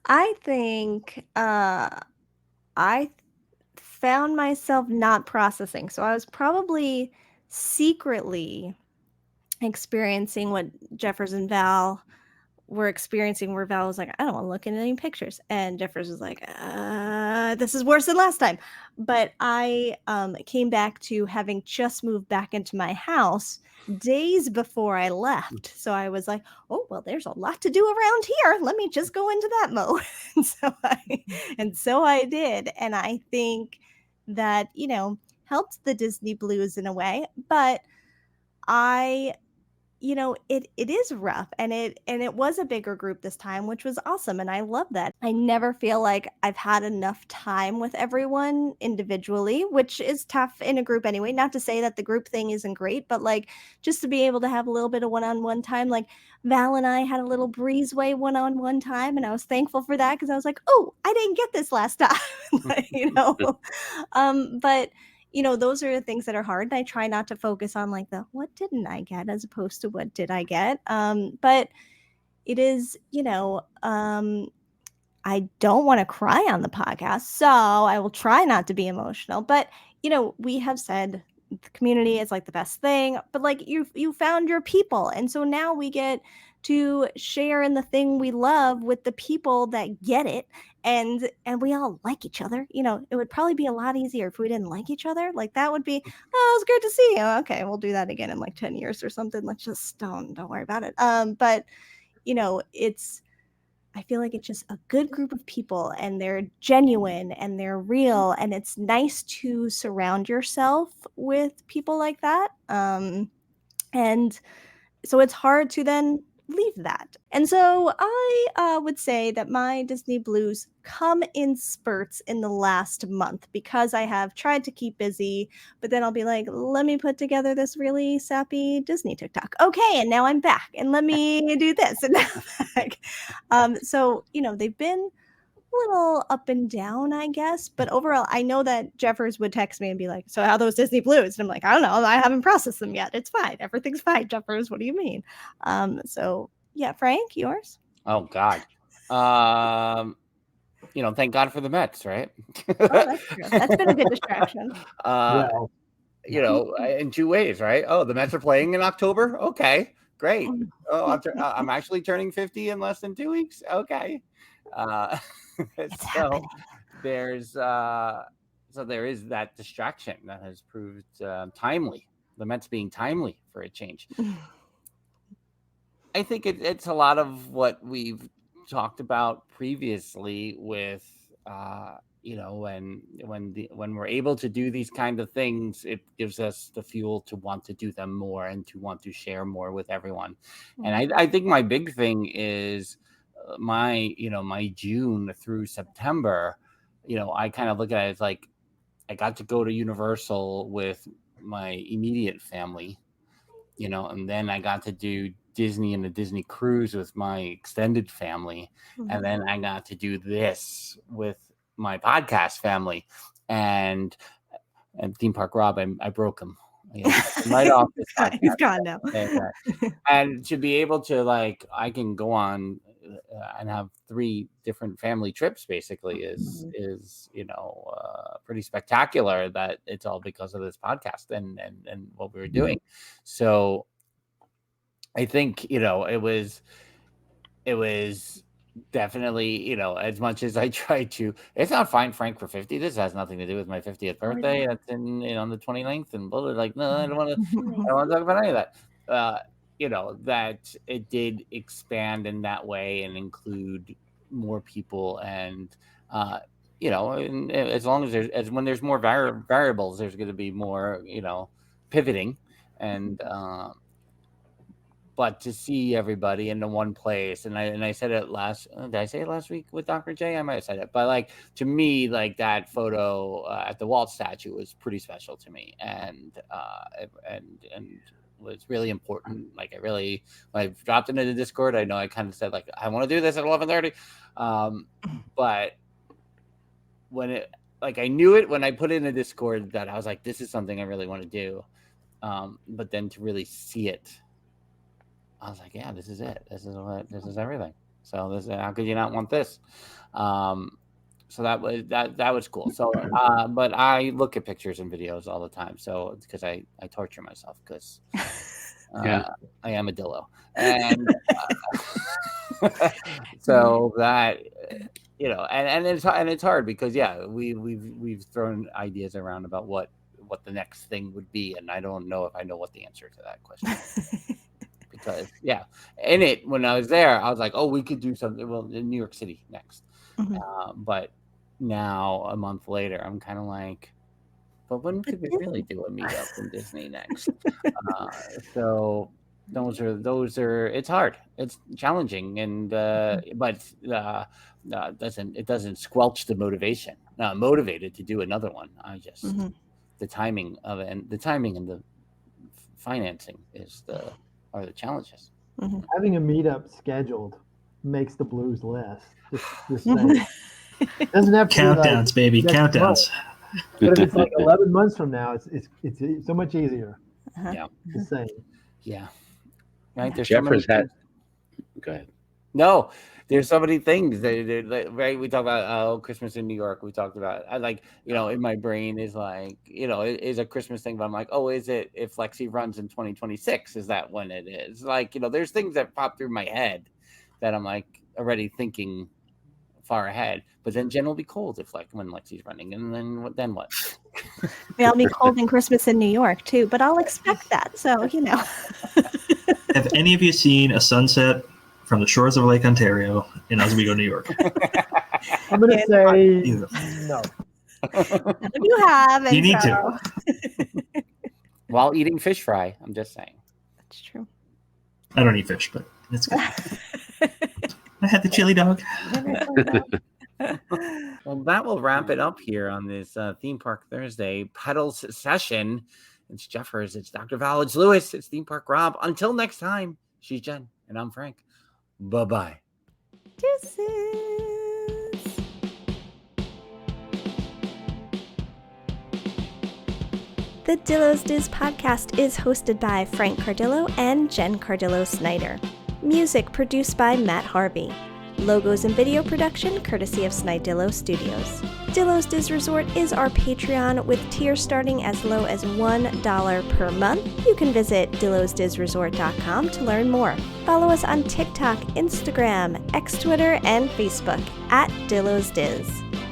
I think I found myself not processing, so I was probably secretly experiencing what Jeffers and Val were experiencing, where Val was like, I don't want to look at any pictures, and Jeffers was like, this is worse than last time. But I came back to having just moved back into my house days before I left, so I was like, oh well, there's a lot to do around here, let me just go into that mode. and so I did, and I think that helped the Disney blues in a way, but it is rough, and it was a bigger group this time, which was awesome, and I love that. I never feel like I've had enough time with everyone individually, which is tough in a group anyway. Not to say that the group thing isn't great, but like just to be able to have a little bit of one-on-one time. Like Val and I had a little breezeway one-on-one time, and I was thankful for that because I was like, oh, I didn't get this last time. But those are the things that are hard. And I try not to focus on like the what didn't I get as opposed to what did I get. But it is, I don't want to cry on the podcast, so I will try not to be emotional. But, we have said the community is like the best thing, but like you found your people. And so now we get to share in the thing we love with the people that get it. And we all like each other. It would probably be a lot easier if we didn't like each other. Like that would be, oh, it's good to see you. Okay, we'll do that again in like 10 years or something. Let's just don't worry about it. But I feel like it's just a good group of people, and they're genuine and they're real, and it's nice to surround yourself with people like that. And so it's hard to then leave that. And so I would say that my Disney blues come in spurts in the last month because I have tried to keep busy, but then I'll be like, let me put together this really sappy Disney TikTok. Okay, and now I'm back, and let me do this, and now I'm back. So they've been a little up and down, I guess, but overall, I know that Jeffers would text me and be like, so how are those Disney blues? And I'm like, I don't know, I haven't processed them yet. It's fine, everything's fine, Jeffers. What do you mean? So yeah, Frank, yours? Oh God. Thank God for the Mets, right? Oh, that's true. That's been a good distraction. In two ways, right? Oh, the Mets are playing in October. Okay, great. Oh, I'm actually turning 50 in less than 2 weeks. Okay. So there is that distraction that has proved timely. The Mets being timely for a change. I think it's a lot of what we've talked about previously with when we're able to do these kind of things, it gives us the fuel to want to do them more and to want to share more with everyone. And I think my big thing is my June through September, I kind of look at it as like I got to go to Universal with my immediate family, you know, and then I got to do Disney and the Disney cruise with my extended family. And then I got to do this with my podcast family. And Theme Park Rob, I broke him. Right off this podcast. He's gone now. And to be able to, like, I can go on and have 3 different family trips basically is you know, pretty spectacular, that it's all because of this podcast and what we were doing. So I think, you know, it was definitely, you know, as much as I tried to, it's not Find Frank for 50. This has nothing to do with my 50th birthday. That's on the 29th, and blah, blah, like, no, I don't want to talk about any of that. You know, that it did expand in that way and include more people, and you know, and as long as when there's more variables, there's going to be more, you know, pivoting, and but to see everybody in the one place, and I said it did I say it last week with Dr. J? I might have said it, but like, to me, like, that photo at the Walt statue was pretty special to me, and was really important. Like, when I dropped into the Discord, I know I kind of said, like, I want to do this at 11:30, but when I knew it when I put it in the Discord, that I was like, this is something I really want to do, but then to really see it, I was like, yeah, this is it. This is everything. So how could you not want this? So that was cool. So, but I look at pictures and videos all the time. So it's because I torture myself, because I am a Dillo, and so that, you know, and it's hard because we've thrown ideas around about what the next thing would be, and I don't know if I know what the answer to that question. Because in it, when I was there, I was like, oh, we could do something. Well, in New York City next, but now a month later, I'm kind of like, but when could we really do a meetup in Disney next? So those are it's hard, it's challenging, and but it doesn't squelch the motivation. I'm motivated to do another one. I just the timing of it, and the financing are the challenges. Having a meetup scheduled makes the blues less. Just saying. It doesn't have to countdowns, be like baby, countdowns. But if it's like 11 months from now, it's so much easier. Yeah, Just saying. Yeah, right. There's Jeffers had. Go ahead. No, there's so many things that right. We talk about Christmas in New York. We talked about, I like, you know, in my brain is like, you know, it is a Christmas thing, but I'm like, oh, is it if Lexi runs in 2026? Is that when it is? Like, you know, there's things that pop through my head that I'm like already thinking far ahead. But then Jen will be cold when Lexi's running, and then what? I'll be cold in Christmas in New York too, but I'll expect that. So, you know. Have any of you seen a sunset from the shores of Lake Ontario in Oswego, New York? I'm going to say no. None of you have. You need to. While eating fish fry, I'm just saying. That's true. I don't eat fish, but it's good. I had the chili dog. Well, that will wrap it up here on this Theme Park Thursday Petals session. It's Jeffers, it's Dr. Val, it's Lewis, it's Theme Park Rob. Until next time, she's Jen, and I'm Frank. Bye-bye. Deuces. The Dillo's Diz podcast is hosted by Frank Cardillo and Jen Cardillo Snyder. Music produced by Matt Harvey. Logos and video production courtesy of Snidillo Studios. Dillo's Diz Resort is our Patreon with tiers starting as low as $1 per month. You can visit dillosdizresort.com to learn more. Follow us on TikTok, Instagram, X Twitter, and Facebook at Dillo's Diz.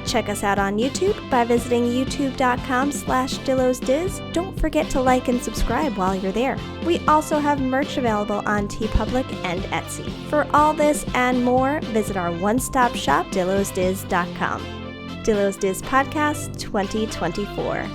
Check us out on YouTube by visiting youtube.com/DillosDiz. Don't forget to like and subscribe while you're there. We also have merch available on TeePublic and Etsy. For all this and more, visit our one-stop shop, dillosdiz.com. Dillo's Diz Podcast 2024.